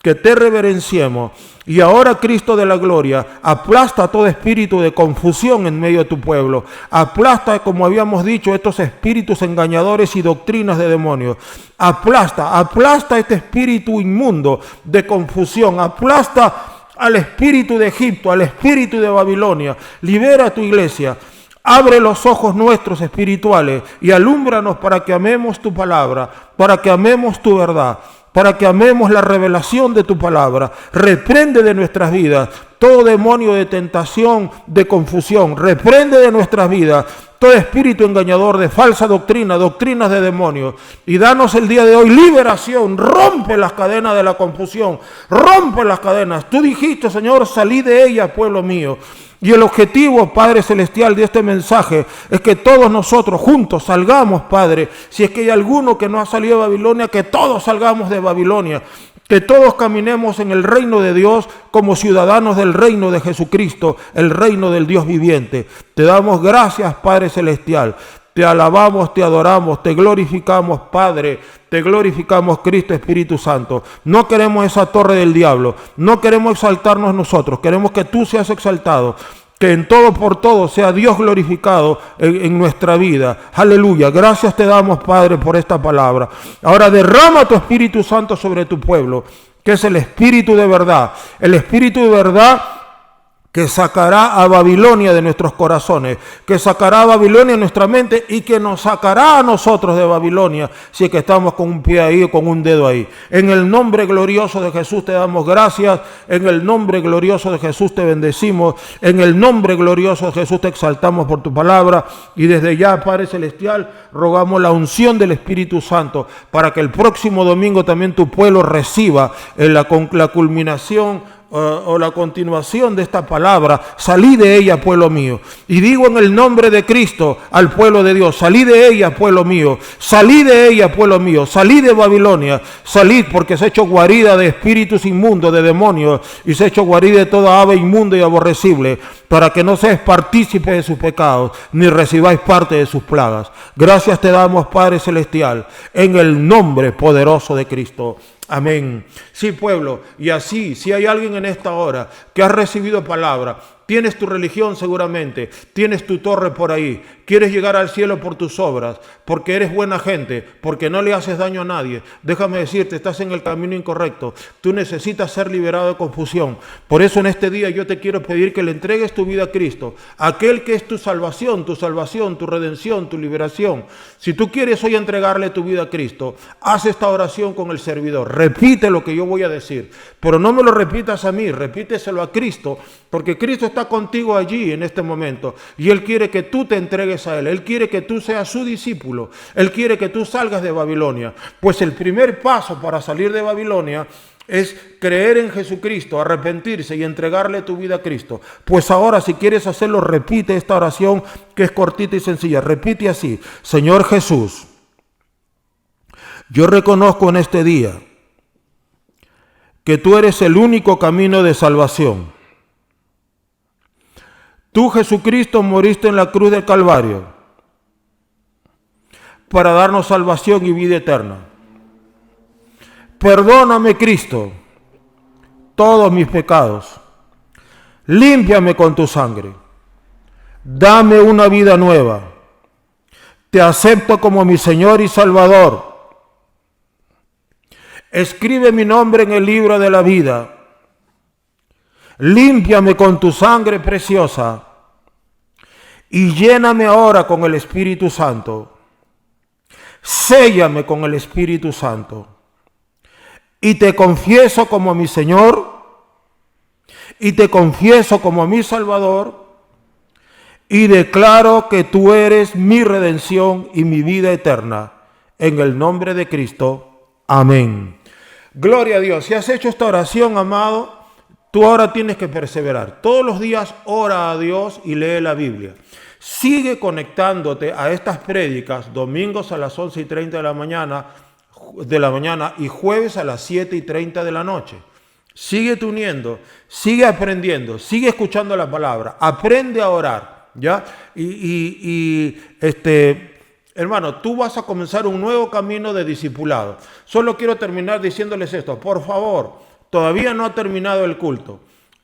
que te reverenciemos. Y ahora, Cristo de la gloria, aplasta todo espíritu de confusión en medio de tu pueblo. Aplasta, como habíamos dicho, estos espíritus engañadores y doctrinas de demonios. Aplasta este espíritu inmundo de confusión. Aplasta al espíritu de Egipto, al espíritu de Babilonia. Libera a tu iglesia. Abre los ojos nuestros espirituales y alúmbranos para que amemos tu palabra, para que amemos tu verdad, para que amemos la revelación de tu palabra. Reprende de nuestras vidas todo demonio de tentación, de confusión. Reprende de nuestras vidas todo espíritu engañador de falsa doctrina, doctrinas de demonios. Y danos el día de hoy liberación. Rompe las cadenas de la confusión, rompe las cadenas. Tú dijiste, Señor, salí de ellas, pueblo mío. Y el objetivo, Padre Celestial, de este mensaje es que todos nosotros juntos salgamos, Padre. Si es que hay alguno que no ha salido de Babilonia, que todos salgamos de Babilonia. Que todos caminemos en el reino de Dios como ciudadanos del reino de Jesucristo, el reino del Dios viviente. Te damos gracias, Padre Celestial. Te alabamos, te adoramos, te glorificamos, Padre. Te glorificamos, Cristo, Espíritu Santo. No queremos esa torre del diablo. No queremos exaltarnos nosotros. Queremos que tú seas exaltado. Que en todo por todo sea Dios glorificado en nuestra vida. Aleluya. Gracias te damos, Padre, por esta palabra. Ahora derrama tu Espíritu Santo sobre tu pueblo, que es el Espíritu de verdad. El Espíritu de verdad que sacará a Babilonia de nuestros corazones, que sacará a Babilonia de nuestra mente y que nos sacará a nosotros de Babilonia si es que estamos con un pie ahí o con un dedo ahí. En el nombre glorioso de Jesús te damos gracias, en el nombre glorioso de Jesús te bendecimos, en el nombre glorioso de Jesús te exaltamos por tu palabra y desde ya, Padre Celestial, rogamos la unción del Espíritu Santo para que el próximo domingo también tu pueblo reciba la culminación o la continuación de esta palabra. Salí de ella, pueblo mío. Y digo en el nombre de Cristo al pueblo de Dios, salí de ella, pueblo mío. Salí de ella, pueblo mío. Salí de Babilonia. Salid porque se ha hecho guarida de espíritus inmundos, de demonios, y se ha hecho guarida de toda ave inmunda y aborrecible, para que no seas partícipe de sus pecados, ni recibáis parte de sus plagas. Gracias te damos, Padre Celestial, en el nombre poderoso de Cristo. Amén. Sí, pueblo, y así, si hay alguien en esta hora que ha recibido palabra, tienes tu religión seguramente, tienes tu torre por ahí, quieres llegar al cielo por tus obras, porque eres buena gente, porque no le haces daño a nadie, déjame decirte, estás en el camino incorrecto, tú necesitas ser liberado de confusión. Por eso en este día yo te quiero pedir que le entregues tu vida a Cristo, aquel que es tu salvación, tu redención, tu liberación. Si tú quieres hoy entregarle tu vida a Cristo, haz esta oración con el servidor, repite lo que yo voy a decir, pero no me lo repitas a mí, repíteselo a Cristo, porque Cristo está contigo allí en este momento y Él quiere que tú te entregues a Él. Él quiere que tú seas su discípulo. Él quiere que tú salgas de Babilonia. Pues el primer paso para salir de Babilonia es creer en Jesucristo, arrepentirse y entregarle tu vida a Cristo. Pues ahora, si quieres hacerlo, repite esta oración que es cortita y sencilla. Repite así: Señor Jesús, yo reconozco en este día que tú eres el único camino de salvación. Tú, Jesucristo, moriste en la cruz del Calvario para darnos salvación y vida eterna. Perdóname, Cristo, todos mis pecados. Límpiame con tu sangre. Dame una vida nueva. Te acepto como mi Señor y Salvador. Escribe mi nombre en el libro de la vida. Límpiame con tu sangre preciosa y lléname ahora con el Espíritu Santo. Séllame con el Espíritu Santo. Y te confieso como mi Señor y te confieso como mi Salvador y declaro que tú eres mi redención y mi vida eterna. En el nombre de Cristo. Amén. Gloria a Dios. Si has hecho esta oración, amado, tú ahora tienes que perseverar. Todos los días ora a Dios y lee la Biblia. Sigue conectándote a estas prédicas domingos a las 11:30 de la mañana y jueves a las 7:30 de la noche. Sigue te uniendo, sigue aprendiendo, sigue escuchando la palabra. Aprende a orar, ¿ya? Hermano, tú vas a comenzar un nuevo camino de discipulado. Solo quiero terminar diciéndoles esto. Por favor, todavía no ha terminado el culto.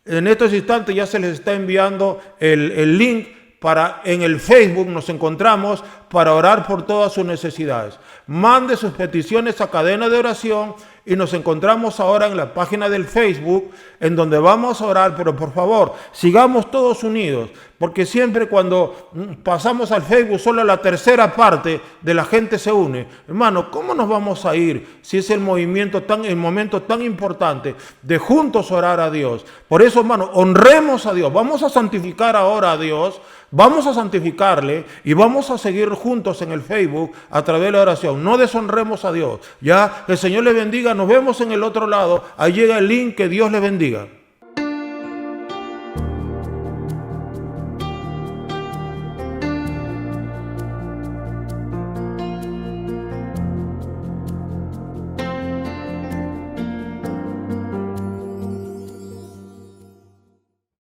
En estos instantes ya se les está enviando el link para en el Facebook. Nos encontramos para orar por todas sus necesidades. Mande sus peticiones a Cadena de Oración y nos encontramos ahora en la página del Facebook, en donde vamos a orar, pero por favor, sigamos todos unidos, porque siempre cuando pasamos al Facebook, solo la tercera parte de la gente se une. Hermano, ¿cómo nos vamos a ir si es el momento tan importante de juntos orar a Dios? Por eso, hermano, honremos a Dios, vamos a santificar ahora a Dios, vamos a santificarle y vamos a seguir juntos en el Facebook a través de la oración. No deshonremos a Dios. Ya, que el Señor le bendiga. Nos vemos en el otro lado. Ahí llega el link. Que Dios le bendiga.